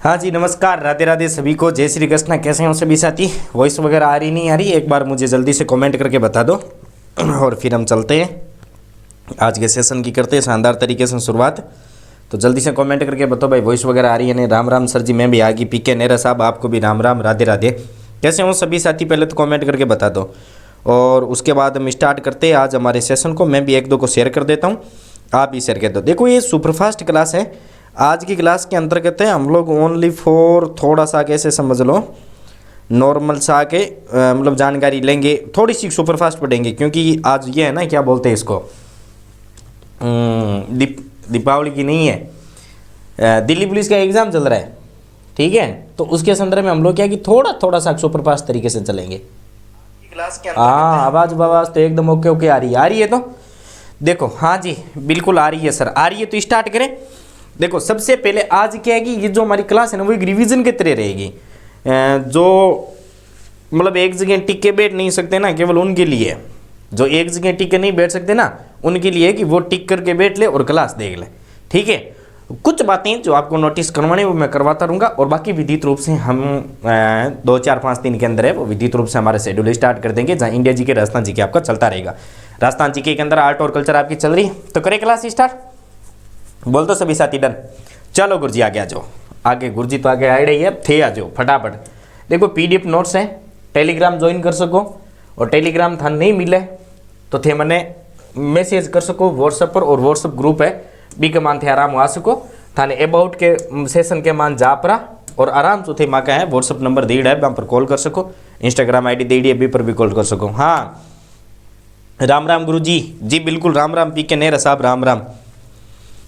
हाँ जी, नमस्कार, राधे राधे सभी को, जय श्री कृष्ण। कैसे हैं सभी साथी? वॉइस वगैरह आ रही नहीं आ रही? एक बार मुझे जल्दी से कमेंट करके बता दो और फिर हम चलते हैं आज के सेशन की, करते हैं शानदार तरीके से शुरुआत। तो जल्दी से कमेंट करके बताओ भाई, वॉइस वगैरह आ रही है नहीं? राम राम सर जी, मैं भी आ गई। पीके नेहरा साहब, आपको भी राम राम, राधे राधे। कैसे हो सभी साथी? पहले तो कमेंट करके बता दो और उसके बाद हम स्टार्ट करते हैं आज हमारे सेशन को। मैं भी एक दो को शेयर कर देता हूँ, आप भी शेयर कर दो। देखो, ये सुपरफास्ट क्लास है। आज की क्लास के अंतर्गत है हम लोग ओनली फॉर थोड़ा सा कैसे समझ लो, नॉर्मल सा के मतलब जानकारी लेंगे, थोड़ी सी सुपरफास्ट पढ़ेंगे, क्योंकि आज ये है ना, क्या बोलते हैं इसको, दीपावली की नहीं है, दिल्ली पुलिस का एग्ज़ाम चल रहा है, ठीक है। तो उसके संदर्भ में हम लोग क्या कि थोड़ा सा सुपरफास्ट तरीके से चलेंगे क्लास के। हाँ, आवाज़ तो एकदम ओके आ रही है। तो देखो, हाँ जी बिल्कुल आ रही है सर, आ रही है। तो स्टार्ट करें। देखो, सबसे पहले आज क्या है कि ये जो हमारी क्लास है ना, वो एक रिवीजन की तरह रहेगी। जो मतलब एक जगह टिक के बैठ नहीं सकते ना, केवल उनके लिए, जो एक जगह टिक के नहीं बैठ सकते ना, उनके लिए कि वो टिक करके बैठ ले और क्लास देख ले, ठीक है। कुछ बातें जो आपको नोटिस करवाने वो मैं करवाता रहूँगा, और बाकी विधित रूप से हम 2 4 5 दिन के अंदर है वो विधित रूप से हमारा शेड्यूल स्टार्ट कर देंगे, जहाँ इंडिया जी के, राजस्थान जी के आपका चलता रहेगा। राजस्थान जी के अंदर आर्ट और कल्चर आपकी चल रही है, तो करें क्लास स्टार्ट? बोल तो सभी साथी डन। चलो गुरुजी आगे आ जाओ। आगे गुरुजी तो आगे आ रही है, थे आ जाओ फटाफट। देखो, पीडीएफ नोट्स हैं, टेलीग्राम ज्वाइन कर सको, और टेलीग्राम था नहीं मिले तो थे मैंने मैसेज कर सको व्हाट्सएप पर, और व्हाट्सएप ग्रुप है बी के मान थे आराम आ सको थाने अबाउट के सेशन के मान जा परा, और आराम से थे माँ का है व्हाट्सएप नंबर दे है, वहाँ पर कॉल कर सको, इंस्टाग्राम आईडी दे बी पर भी कॉल कर सको। हाँ, राम राम गुरुजी जी, बिल्कुल राम राम। पीके नेहरा साहब राम राम।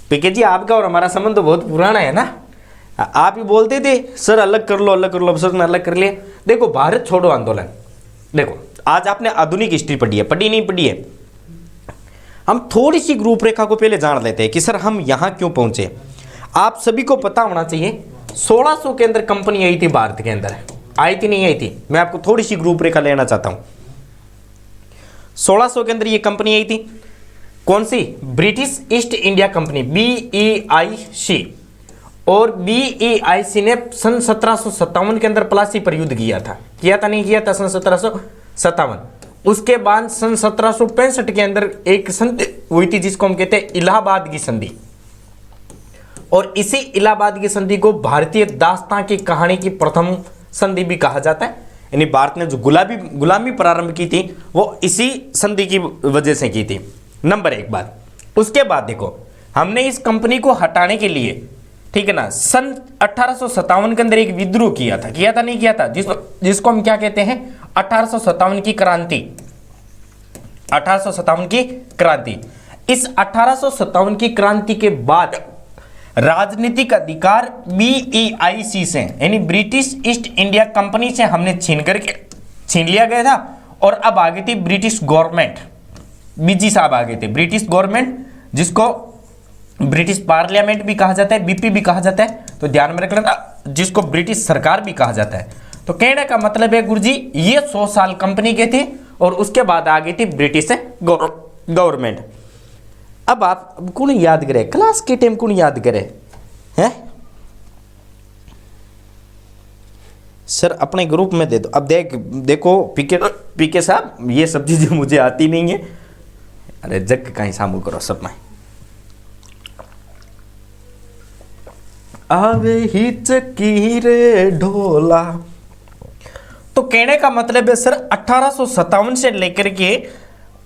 पीके जी, आपका और हमारा संबंध तो बहुत पुराना है ना, आप ही बोलते थे सर अलग कर लो, अब सर ने अलग कर लिया। देखो, भारत छोड़ो आंदोलन, देखो आज आपने आधुनिक हिस्ट्री पढ़ी है, पढ़ी नहीं पढ़ी है? हम थोड़ी सी रूपरेखा को पहले जान लेते हैं कि सर हम यहाँ क्यों पहुंचे। आप सभी को पता होना चाहिए 1600 के अंदर कंपनी आई थी भारत के अंदर, आई थी नहीं आई थी? मैं आपको थोड़ी सी रूपरेखा लेना चाहता हूँ। 1600 के अंदर ये कंपनी आई थी, कौन सी? British East India company, BEIC। और BEIC ने सन 1757 के अंदर प्लासी पर युद्ध किया था नहीं किया था? सन 1757। उसके बाद सन 1765 के अंदर एक संधि हुई थी जिसको हम कहते हैं इलाहाबाद की संधि, और इसी इलाहाबाद की संधि को भारतीय दास्तां की कहानी की प्रथम संधि भी कहा जाता है। यानी भारत ने जो गुलामी प्रारंभ की थी वो इसी संधि की वजह से की थी। नंबर 1 बात। उसके बाद देखो, हमने इस कंपनी को हटाने के लिए, ठीक है ना, सन 1857 के अंदर एक विद्रोह किया था नहीं किया था? जिसको हम क्या कहते हैं? 1857 की क्रांति। 1857 की क्रांति। इस 1857 की क्रांति के बाद राजनीतिक अधिकार BEIC से, यानी ब्रिटिश ईस्ट इंडिया कंपनी से हमने छीन लिया गया था, और अब आ गई थी ब्रिटिश गवर्नमेंट। बीजी साहब आ गए थे, ब्रिटिश गवर्नमेंट, जिसको ब्रिटिश पार्लियामेंट भी कहा जाता है, BP भी कहा जाता है, तो ध्यान में रख लेना, जिसको ब्रिटिश सरकार भी कहा जाता है। तो कहने का मतलब है गुरुजी, ये 100 साल कंपनी के थे, और उसके बाद आ गई थी ब्रिटिश गवर्नमेंट। अब आप कौन याद करे क्लास के टाइम, कौन याद करे हैं सर? अपने ग्रुप में दे दो। अब देखो पीके साहब, ये सब चीजें मुझे आती नहीं है। अरे जग कहीं सामू करो सब में। आवे ही चकी रे ढोला। तो कहने का मतलब है सर, 1857 से लेकर के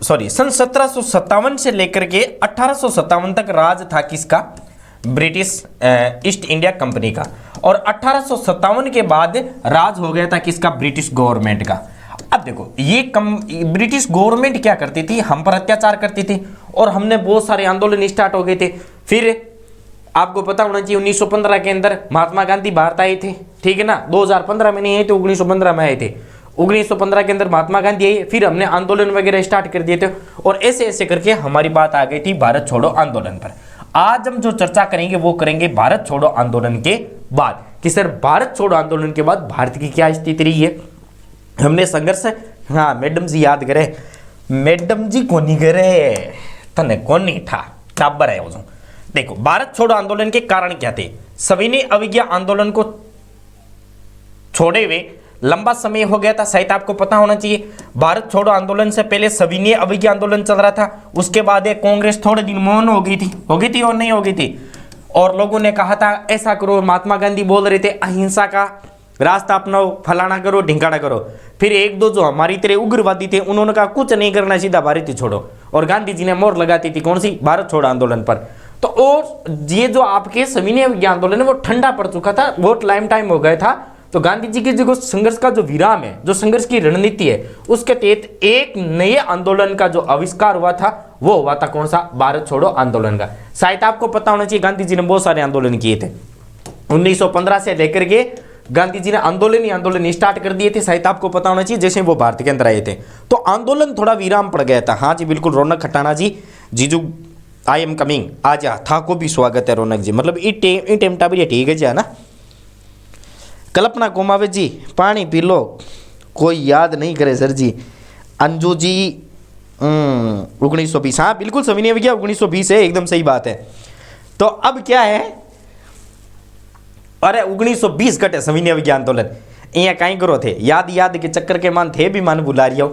सन 1757 से लेकर के 1857 तक राज था किसका? ब्रिटिश ईस्ट इंडिया कंपनी का। और 1857 के बाद राज हो गया था किसका? ब्रिटिश गवर्नमेंट का। अब देखो, ये ब्रिटिश गवर्नमेंट क्या करती थी? हम पर अत्याचार करती थी, और हमने बहुत सारे आंदोलन स्टार्ट हो गए थे। फिर आपको पता होना चाहिए 1915 के अंदर महात्मा गांधी भारत आए थे, ठीक है ना? 2015 में नहीं आए थे, 1915 में आए थे। 1915 के अंदर महात्मा गांधी आई, फिर हमने आंदोलन वगैरह स्टार्ट कर दिए थे, और ऐसे ऐसे करके हमारी बात आ गई थी भारत छोड़ो आंदोलन पर। आज हम जो चर्चा करेंगे वो करेंगे भारत छोड़ो आंदोलन के बाद, कि सर भारत छोड़ो आंदोलन के बाद भारत की क्या स्थिति रही है, हमने संघर्ष। हाँ मैडम जी याद करे, मैडम जी को नहीं करे, तने कौन नहीं था टाबर है वो। देखो भारत छोड़ो आंदोलन के कारण क्या थे? सविनय अवज्ञा आंदोलन को छोड़े हुए लंबा समय हो गया था, शायद आपको पता होना चाहिए। भारत छोड़ो आंदोलन से पहले सविनय अवज्ञा आंदोलन चल रहा था, उसके बाद एक कांग्रेस थोड़े दिन मौन हो गई थी और नहीं हो गई थी, और लोगों ने कहा था ऐसा करो, महात्मा गांधी बोल रहे थे अहिंसा का रास्ता अपनाओ, फलाना करो, ढिंकाना करो। फिर एक दो जो हमारी तरह उग्रवादी थे उन्होंने कहा कुछ नहीं करना, सीधा भारत ही छोड़ो, और गांधी जी ने मोहर लगाती थी कौन सी? भारत छोड़ो आंदोलन पर। तो और ये जो आपके सविनय अवज्ञा आंदोलन है वो ठंडा पड़ चुका था, बहुत टाइम हो गया था। तो गांधी जी के जो संघर्ष का जो विराम है, जो संघर्ष की रणनीति है, उसके तहत एक नए आंदोलन का जो आविष्कार हुआ था वो हुआ था कौन सा? भारत छोड़ो आंदोलन का। शायद आपको पता होना चाहिए गांधी जी ने बहुत सारे आंदोलन किए थे। 1915 से लेकर के गांधी जी ने आंदोलन स्टार्ट कर दिए थे, शायद आपको पता होना चाहिए, जैसे वो भारत के अंदर आए थे तो आंदोलन थोड़ा विराम पड़ गया था। हाँ जी बिल्कुल, रौनक खटाना जी, जीजू आई एम कमिंग, आ जा था को भी स्वागत है रौनक जी, मतलब ई टेमटा भी ठीक है जी, ना। कल्पना कोमावे जी पानी पी लो, कोई याद नहीं करे सर जी। अंजू जी 1920, हाँ बिल्कुल सविनय अवज्ञा 1920 है, एकदम सही बात है। तो अब क्या है, अरे 1920 घटे सविनय अवज्ञा आंदोलन, यहाँ कहीं करो थे, याद के चक्कर के मान थे भी मान बुला रही हो।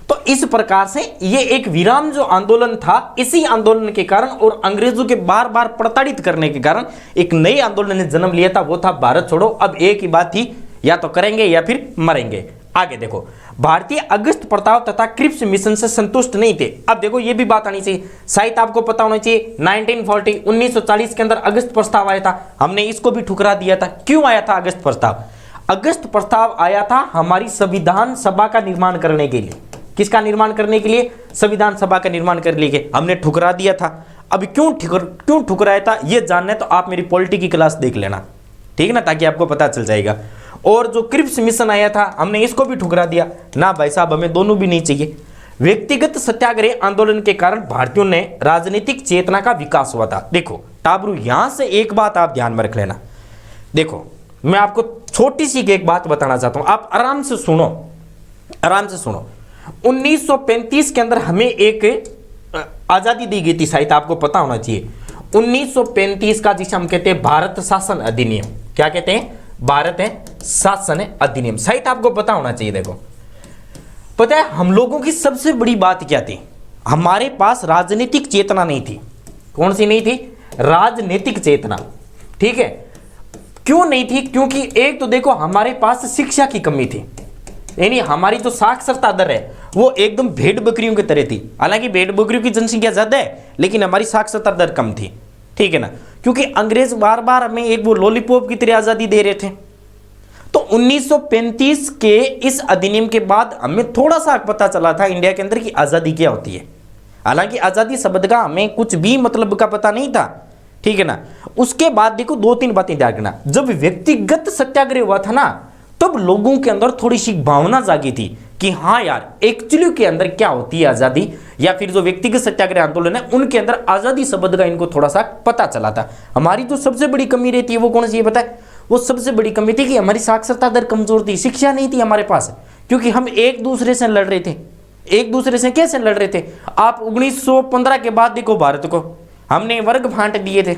तो इस प्रकार से ये एक विराम जो आंदोलन था, इसी आंदोलन के कारण और अंग्रेजों के बार बार प्रताड़ित करने के कारण एक नए आंदोलन ने जन्म लिया था, वो था भारत छोड़ो। अब एक ही बात थी, या तो करेंगे या फिर मरेंगे। आगे देखो, भारतीय अगस्त प्रस्ताव तथा क्रिप्स मिशन से संतुष्ट नहीं थे। अब देखो ये भी बात आनी चाहिए, शायद आपको पता होना चाहिए 1940 के अंदर अगस्त प्रस्ताव आया था, हमने इसको भी ठुकरा दिया था। क्यों आया था अगस्त प्रस्ताव? अगस्त प्रस्ताव आया था हमारी संविधान सभा का निर्माण करने के लिए। किसका निर्माण करने के लिए? संविधान सभा का निर्माण करने के लिए, हमने ठुकरा दिया था। अब क्यों ठुकराया था ये जानना है तो आप मेरी पॉलिटी की क्लास देख लेना, ठीक है ना, ताकि आपको पता चल जाएगा। और जो क्रिप्स मिशन आया था हमने इसको भी ठुकरा दिया ना भाई साहब, हमें दोनों भी नहीं चाहिए। व्यक्तिगत सत्याग्रह आंदोलन के कारण भारतीयों ने राजनीतिक चेतना का विकास हुआ था। देखो टाबरू, यहां से एक बात आप ध्यान में रख लेना। देखो मैं आपको छोटी सी एक बात बताना चाहता हूं, आप आराम से सुनो। 1935 के अंदर हमें एक आजादी दी गई थी, शायद आपको पता होना चाहिए। 1935 का जिसे हम कहते हैं भारत शासन अधिनियम, क्या कहते हैं? भारत शासन अधिनियम, शायद आपको पता होना चाहिए। देखो पता है हम लोगों की सबसे बड़ी बात क्या थी? हमारे पास राजनीतिक चेतना नहीं थी। कौन सी नहीं थी? राजनीतिक चेतना, ठीक है। क्यों नहीं थी? क्योंकि एक तो देखो हमारे पास शिक्षा की कमी थी, यानी हमारी जो साक्षरता दर है वो एकदम भेड़ बकरियों की तरह थी। हालांकि भेड़ बकरियों की जनसंख्या ज्यादा है लेकिन हमारी साक्षरता दर कम थी, ठीक है ना, क्योंकि अंग्रेज बार बार हमें एक वो लॉलीपॉप की तरह आजादी दे रहे थे। तो 1935 के इस अधिनियम के बाद हमें थोड़ा सा पता चला था इंडिया के अंदर की आजादी क्या होती है। हालांकि आजादी शब्द का हमें कुछ भी मतलब का पता नहीं था, ठीक है ना। उसके बाद देखो 2-3 बातें ध्यान रखना। जब व्यक्तिगत सत्याग्रह हुआ था ना, तब लोगों के अंदर थोड़ी सी भावना जागी थी कि हाँ यार एक्चुअली के अंदर क्या होती है आजादी, या फिर जो व्यक्तिगत सत्याग्रह आंदोलन है उनके अंदर आजादी शब्द का इनको थोड़ा सा पता चला था। हमारी जो सबसे बड़ी कमी रहती है वो कौन सी है पता है? वो सबसे बड़ी कमी थी कि हमारी साक्षरता दर कमजोर थी, शिक्षा नहीं थी हमारे पास, क्योंकि हम एक दूसरे से लड़ रहे थे। एक दूसरे से कैसे लड़ रहे थे? आप 1915 के बाद देखो भारत को हमने वर्ग बांट दिए थे।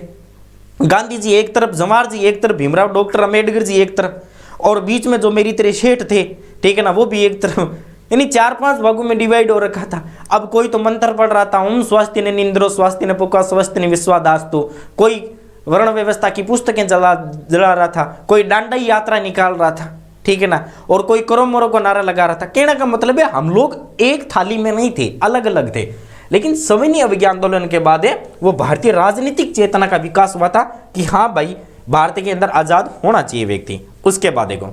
गांधी जी एक तरफ, जवाहर जी एक तरफ, भीमराव डॉक्टर अम्बेडकर जी एक तरफ, और बीच में जो मेरी तरह शेठ थे, ठीक है ना, वो भी एक तरफ, यानी 4-5 भागों में डिवाइड हो रखा था। अब कोई तो मंत्र पढ़ रहा था, ओम स्वास्थ्य ने निंद्रो स्वास्थ्य ने पुका स्वास्थ्य ने विश्वादास्तु, कोई वर्ण व्यवस्था की पुस्तकें जला रहा था, कोई डांडाई यात्रा निकाल रहा था, ठीक है ना, और कोई करो मरो को नारा लगा रहा था। कहने का मतलब है हम लोग एक थाली में नहीं थे, अलग अलग थे। लेकिन सविनय अवज्ञा आंदोलन के बाद वो भारतीय राजनीतिक चेतना का विकास हुआ था कि हाँ भाई भारत के अंदर आजाद होना चाहिए व्यक्ति। उसके बाद देखो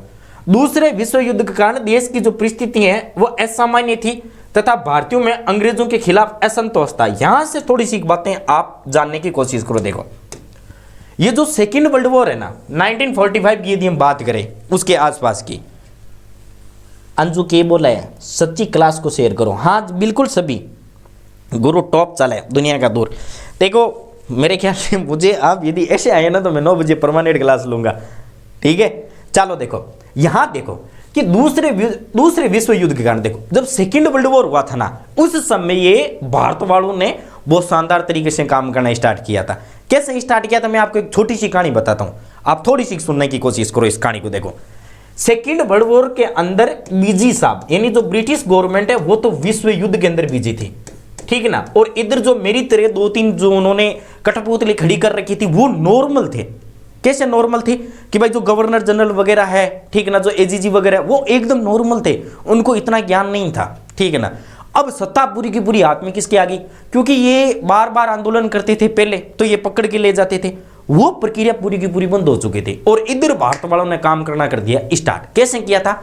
दूसरे विश्व युद्ध के कारण देश की जो परिस्थिति है वो असामान्य थी तथा भारतीयों में अंग्रेजों के खिलाफ असंतोष था। यहां से थोड़ी सी बातें आप जानने की कोशिश करो। देखो ये जो सेकेंड वर्ल्ड वॉर है ना, 1945 की यदि हम बात करें उसके आसपास की, अंजू के बोला है सच्ची क्लास को शेयर करो। हाँ बिल्कुल सभी गुरु टॉप चला है दुनिया का दूर। देखो मेरे ख्याल से मुझे आप यदि ऐसे आए ना तो मैं 9 बजे परमानेंट क्लास लूंगा, ठीक है। चलो देखो यहां देखो कि दूसरे विश्व युद्ध के कारण देखो जब सेकेंड वर्ल्ड वॉर हुआ था ना, उस समय ये भारत वालों ने बहुत शानदार तरीके से काम करना स्टार्ट किया था। कैसे स्टार्ट किया था मैं आपको एक छोटी सी कहानी बताता हूं, आप थोड़ी सी सुनने की कोशिश करो इस कहानी को। देखो, सेकेंड वर्ल्ड वॉर के अंदर बीजी साहब यानी जो ब्रिटिश गवर्नमेंट है वो तो विश्व युद्ध के अंदर बीजी थी, ठीक है ना। और इधर जो मेरी तरह 2-3 जो उन्होंने कठपुतली खड़ी कर रखी थी वो नॉर्मल थे। कैसे नॉर्मल थे कि भाई जो गवर्नर जनरल वगैरह है, ठीक है ना, जो एजीजी वगैरह वो एकदम नॉर्मल थे, उनको इतना ज्ञान नहीं था, ठीक है ना। अब सत्ता पूरी की पूरी हाथ में किसके आ गई, क्योंकि ये बार बार आंदोलन करते थे पहले तो ये पकड़ के ले जाते थे, वो प्रक्रिया पूरी की पूरी बंद हो चुकी थी। और इधर भारत वालों ने काम करना कर दिया स्टार्ट। कैसे किया था,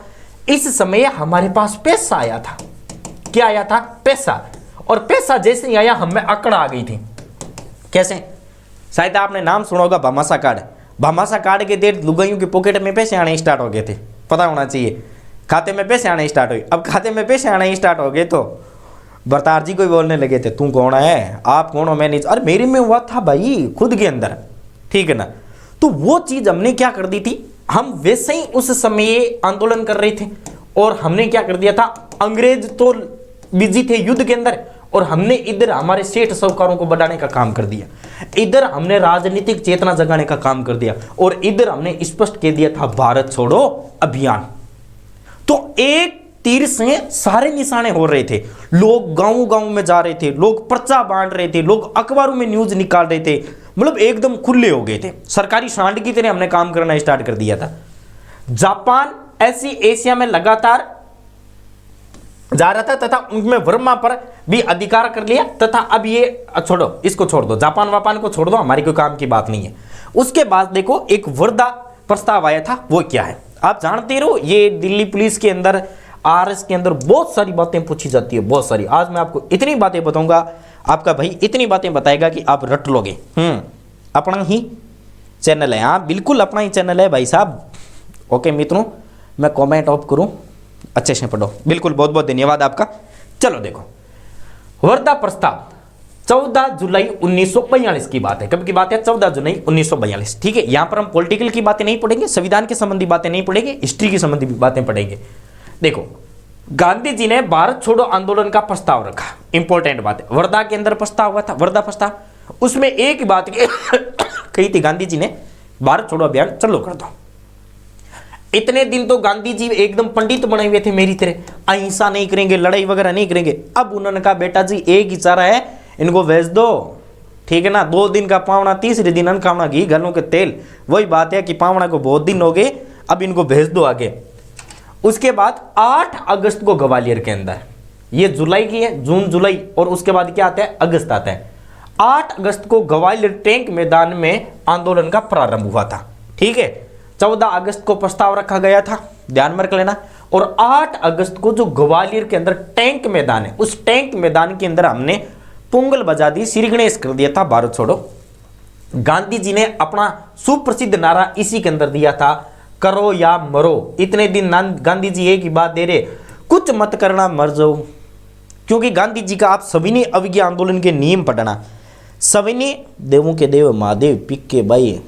इस समय हमारे पास पैसा आया था। क्या आया था, पैसा। और पैसा जैसे ही आया हमें अकड़ आ गई थी। कैसे, शायद आपने नाम सुना होगा भामाशाह कार्ड। भामाशाह कार्ड के देर लुगाइयों के पॉकेट में पैसे आने स्टार्ट हो गए थे, पता होना चाहिए, खाते में पैसे आने स्टार्ट हुए। अब खाते में पैसे आने स्टार्ट हो गए तो बरतार जी को बोलने लगे थे, तू कौन है, आप कौन हो, मैं नहीं। अरे मेरे में हुआ था भाई खुद के अंदर, ठीक है ना। तो वो चीज हमने क्या कर दी थी, हम वैसे ही उस समय आंदोलन कर रहे थे और हमने क्या कर दिया था, अंग्रेज तो बिजी थे युद्ध के अंदर और हमने इधर हमारे सेठ साहूकारों को बढ़ाने का काम कर दिया, इधर हमने राजनीतिक चेतना जगाने का काम कर दिया और इधर हमने स्पष्ट कह दिया था भारत छोड़ो अभियान। तो एक तीर से सारे निशाने हो रहे थे। लोग गांव गांव में जा रहे थे, लोग पर्चा बांट रहे थे, लोग अखबारों में न्यूज निकाल रहे थे, मतलब एकदम खुले हो गए थे। सरकारी सांड की तरह हमने काम करना स्टार्ट कर दिया था। जापान ऐसी एशिया में लगातार जा रहा था तथा उनमें वर्मा पर भी अधिकार कर लिया तथा अब ये छोड़ो, इसको छोड़ दो, जापान वापान को छोड़ दो, हमारी कोई काम की बात नहीं है। उसके बाद देखो एक वर्दा प्रस्ताव आया था, वो क्या है आप जानते रहो। ये दिल्ली पुलिस के अंदर, आरएस के अंदर बहुत सारी बातें पूछी जाती है, बहुत सारी। आज मैं आपको इतनी बातें बताऊंगा, आपका भाई इतनी बातें बताएगा कि आप रट लोगे। अपना ही चैनल है, हाँ बिल्कुल अपना ही चैनल है भाई साहब। ओके मित्रों, मैं कमेंट ऑफ करूं, अच्छे से पढ़ो, बिल्कुल, बहुत बहुत धन्यवाद आपका। चलो देखो, वर्दा प्रस्ताव 14 जुलाई 1942 की बात है। कब की बात है, 14 जुलाई 1942, ठीक है। यहां पर हम पॉलिटिकल की बातें नहीं पढ़ेंगे, संविधान के संबंधी बातें नहीं पढ़ेंगे, हिस्ट्री की संबंधी बातें पढ़ेंगे। देखो, गांधी जी ने भारत छोड़ो आंदोलन का प्रस्ताव रखा, इंपॉर्टेंट बात है। वर्धा के अंदर प्रस्ताव हुआ था, वर्धा प्रस्ताव, उसमें एक बात कही थी गांधी जी ने, भारत छोड़ो अभियान चालू कर दो। इतने दिन तो गांधी जी एकदम पंडित बने हुए थे मेरी तरह, अहिंसा नहीं करेंगे, लड़ाई वगैरह नहीं करेंगे। अब उन्होंने कहा बेटा जी एक ही चारा है, इनको भेज दो, ठीक है ना। 2 दिन का पावना, तीसरे दिन अनखावना घी गलों के तेल। वही बात है कि पावना को बहुत दिन हो गए, अब इनको भेज दो आगे। उसके बाद 8 अगस्त को ग्वालियर के अंदर, ये जुलाई की है, जून जुलाई, और उसके बाद क्या आता है, अगस्त आता है। 8 अगस्त को ग्वालियर टैंक मैदान में आंदोलन का प्रारंभ हुआ था, ठीक है। 14 अगस्त को प्रस्ताव रखा गया था, ध्यान में रख लेना। और 8 अगस्त को जो ग्वालियर के अंदर टैंक मैदान है, उस टैंक मैदान के अंदर हमने पोंगल बजा दी, श्री गणेश कर दिया था, भारत छोड़ो। गांधी जी ने अपना सुप्रसिद्ध नारा इसी के अंदर दिया था, करो या मरो। इतने दिन गांधी जी एक ही बात दे रहे, कुछ मत करना, मर जाओ। क्योंकि गांधी जी का आप सविनय अवज्ञा आंदोलन के नियम पढ़ना। सविनय देवों के देव महादेव पिक के भाई,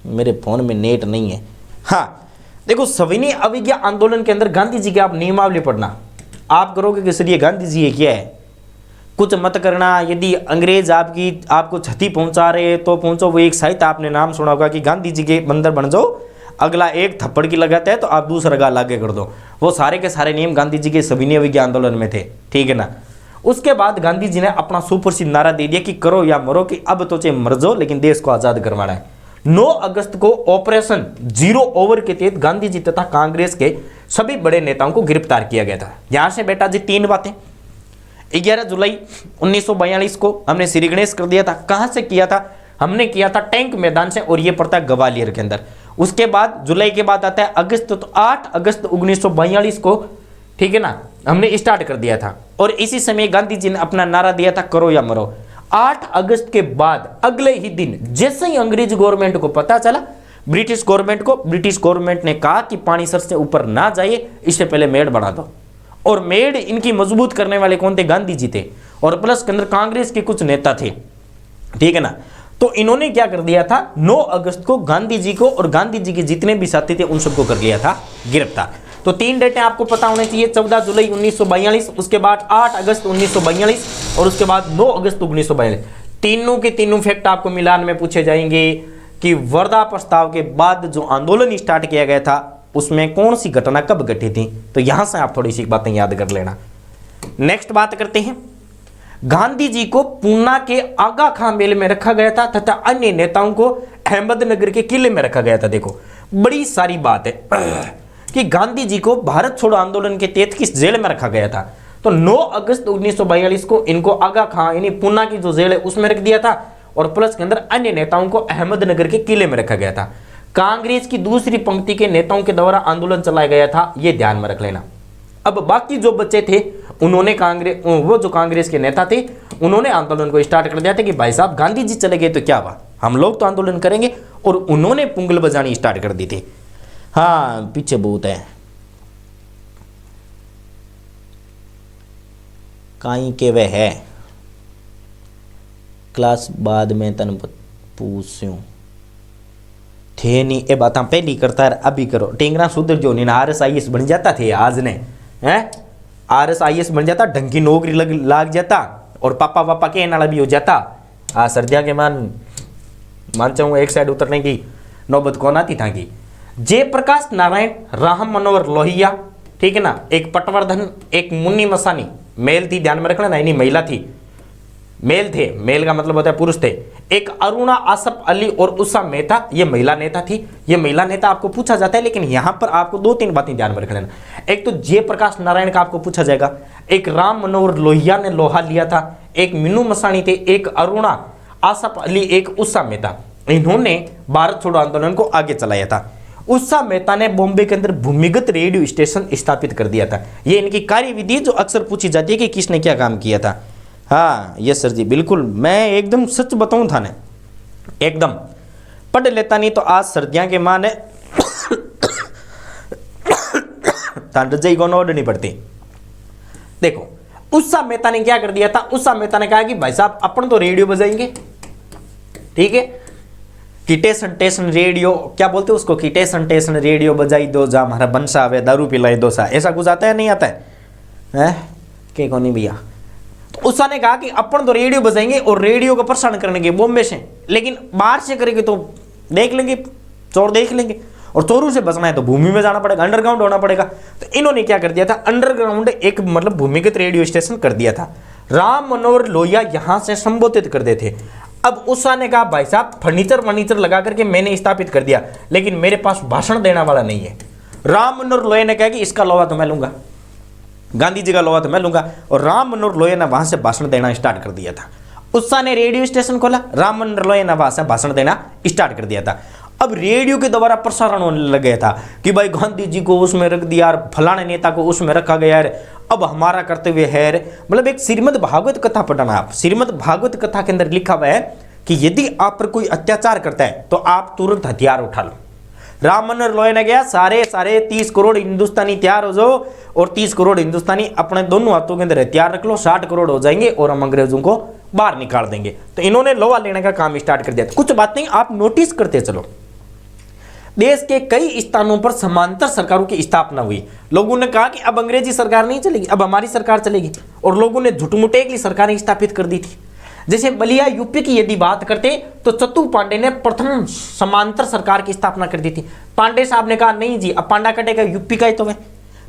मेरे फोन में नेट नहीं है। हाँ देखो, सविनय अवज्ञा आंदोलन के अंदर गांधी जी के आप नियमावली पढ़ना, आप करोगे कि सर ये गांधी जी ये क्या है, कुछ मत करना। यदि अंग्रेज आपको क्षति पहुंचा रहे तो पहुंचो। वो एक साहित्य आपने नाम सुना होगा कि गांधी जी के बंदर बन जाओ, अगला एक थप्पड़ की लगाता है तो आप दूसरा गाल आगे कर दो। वो सारे के सारे नियम गांधी जी के सविनय अवज्ञा आंदोलन में थे, ठीक है ना। उसके बाद गांधी जी ने अपना सुप्रसिद्ध नारा दे दिया कि करो या मरो, कि अब तो चाहे मर जाओ लेकिन देश को आजाद करवाना है। 9 अगस्त को ऑपरेशन जीरो ओवर के तहत गांधी जी तथा कांग्रेस के सभी बड़े नेताओं को गिरफ्तार किया गया था। यहां से बेटा जी 3 बातें। 11 जुलाई 1942 को हमने श्री गणेश कर दिया था। कहां से किया था, हमने किया था टैंक मैदान से, और यह पड़ता है ग्वालियर के अंदर। उसके बाद जुलाई के बाद आता है अगस्त, तो 8 अगस्त 1942 को, ठीक है ना, हमने स्टार्ट कर दिया था। और इसी समय गांधी जी ने अपना नारा दिया था, करो या मरो। 8 अगस्त के बाद अगले ही दिन जैसे ही अंग्रेज गवर्नमेंट को पता चला, ब्रिटिश गवर्नमेंट ने कहा कि पानीसर से ऊपर ना जाइए, इससे पहले मेड़ बना दो। और मेड़ इनकी मजबूत करने वाले कौन थे, गांधी जी थे, और प्लस के अंदर कांग्रेस के कुछ नेता थे, ठीक है ना। तो इन्होंने क्या कर दिया था, 9 अगस्त को गांधी जी को और गांधी जी के जितने भी साथी थे उन सबको कर लिया था गिरफ्तार। तो 3 डेटें आपको पता होनी चाहिए, 14 जुलाई 1942, उसके बाद 8 अगस्त 1942 और उसके बाद 9 अगस्त 1942। तीनों के तीनों फैक्ट आपको मिलान में पूछे जाएंगे कि वर्धा प्रस्ताव के बाद जो आंदोलन स्टार्ट किया गया था उसमें कौन सी घटना कब घटी थी, तो यहां से आप थोड़ी सी बातें याद कर लेना। नेक्स्ट बात करते हैं, गांधी जी को पूना के आगा खां मेले में रखा गया था तथा अन्य नेताओं को अहमदनगर के किले में रखा गया था। देखो बड़ी सारी बात है कि गांधी जी को भारत छोड़ो आंदोलन के तहत किस जेल में रखा गया था, तो 9 अगस्त 1942 को इनको आगा खां यानी पूना की जो जेल है उसमें रख दिया था और प्लस के अंदर अन्य नेताओं को अहमदनगर के किले में रखा गया था। कांग्रेस की दूसरी पंक्ति के नेताओं के द्वारा आंदोलन चलाया गया था, यह ध्यान में रख लेना। अब बाकी जो बच्चे थे उन्होंने वो जो कांग्रेस के नेता थे उन्होंने आंदोलन को स्टार्ट कर दिया था कि भाई साहब गांधी जी चले गए तो क्या हुआ, हम लोग तो आंदोलन करेंगे, और उन्होंने पुंगल बजानी स्टार्ट कर दी थी। हाँ पीछे बहुत है, काई के वह है क्लास बाद में तन पूछूं थे नहीं, ए बात पहली करता है अभी करो। टेंगरा सुधर जो नहीं RSIS बन जाता थे आज ने, हैं RSIS बन जाता, ढंग की नौकरी लाग जाता और पापा के नाला भी हो जाता। सर्दिया के मान चाहूँ एक साइड उतरने की नौबत कौन आती था कि जयप्रकाश नारायण, राम मनोहर लोहिया, ठीक है ना, एक पटवर्धन, एक मुन्नी मसानी, मेल थी, ध्यान में रखना, नहीं महिला थी, मेल थे, मेल का मतलब होता है पुरुष थे, एक अरुणा आसफ अली और उषा मेहता, ये महिला नेता थी। ये महिला नेता आपको पूछा जाता है, लेकिन यहां पर आपको 2-3 बातें ध्यान में रख लेना। एक तो जयप्रकाश नारायण का आपको पूछा जाएगा, एक राम मनोहर लोहिया ने लोहा लिया था, एक मीनू मसानी थे, एक अरुणा आसफ अली, एक उषा मेहता, इन्होंने भारत छोड़ो आंदोलन को आगे चलाया था। उषा मेहता ने बॉम्बे के अंदर भूमिगत रेडियो स्टेशन स्थापित कर दिया था। ये इनकी कार्यविधि जो अक्सर पूछी जाती है कि किसने क्या काम किया था। हाँ यस सर जी बिल्कुल, मैं एकदम सच बताऊं था ना, एकदम पढ़ लेता नहीं तो आज सर्दियां के मान है रजाई को नोड नहीं पड़ती। देखो उषा मेहता ने क्या कर दिया था, उषा मेहता ने कहा कि भाई साहब अपन तो रेडियो बजाएंगे, ठीक है, किटेशन टेशन रेडियो क्या बोलते हैं उसको, किटेशन टेशन रेडियो बजाई दो जा हमारा बंसा आवे दारू पिलाई दो सा, ऐसा कुछ आता है नहीं आता है के को नहीं भैया। तो उषा ने कहा कि अपन तो रेडियो बजाएंगे और रेडियो का प्रसारण करेंगे बॉम्बे से, लेकिन बाहर से करेंगे तो देख लेंगे, चोर देख लेंगे, और चोरों से बचना है तो भूमि में जाना पड़ेगा, अंडरग्राउंड होना पड़ेगा। तो इन्होंने क्या कर दिया था, अंडरग्राउंड एक मतलब भूमिगत रेडियो स्टेशन कर दिया था। राम मनोहर लोहिया यहां से संबोधित करते थे। अब उषा ने कहा भाई साहब फर्नीचर लगा करके मैंने स्थापित कर दिया, लेकिन मेरे पास भाषण देने वाला नहीं है। राम मनोहर लोहिया ने कहा कि इसका लोहा तो मैं लूंगा, गांधी जी का लोहा तो मैं लूंगा, और राम मनोहर लोहिया ने वहां से भाषण देना स्टार्ट कर दिया था। उषा ने रेडियो स्टेशन खोला, राम मनोहर लोहिया ने वहां से भाषण देना स्टार्ट कर दिया था। अब रेडियो के द्वारा प्रसारण होने लग गया था कि भाई गांधी जी को उसमें रख दिया, फलाने नेता को उसमें रखा गया, अब हमारा कर्तव्य है। मतलब एक श्रीमद् भागवत कथा पढ़ना आप, श्रीमद् भागवत कथा के अंदर लिखा हुआ है कि यदि आप पर कोई अत्याचार करता है तो आप तुरंत हथियार उठा लो। राम मनोहर लोहिया ने गया, सारे 30 करोड़ हिंदुस्तानी तैयार हो जाओ, और 30 करोड़ हिंदुस्तानी अपने दोनों हाथों के अंदर हथियार रख लो, 60 करोड़ हो जाएंगे और हम अंग्रेजों को बाहर निकाल देंगे। तो इन्होंने लोहा लेने का काम स्टार्ट कर दिया। कुछ बातें आप नोटिस करते चलो, देश के कई स्थानों पर समांतर सरकारों की स्थापना हुई। लोगों ने कहा कि अब अंग्रेजी सरकार नहीं चलेगी, अब हमारी सरकार चलेगी, और लोगों ने झुटमुटेली सरकारें स्थापित कर दी थी। जैसे बलिया यूपी की यदि बात करते तो चतुर पांडे ने प्रथम समांतर सरकार की स्थापना कर दी थी। पांडे साहब ने कहा नहीं जी, अब पांडा कटेगा, यूपी का ही तो है।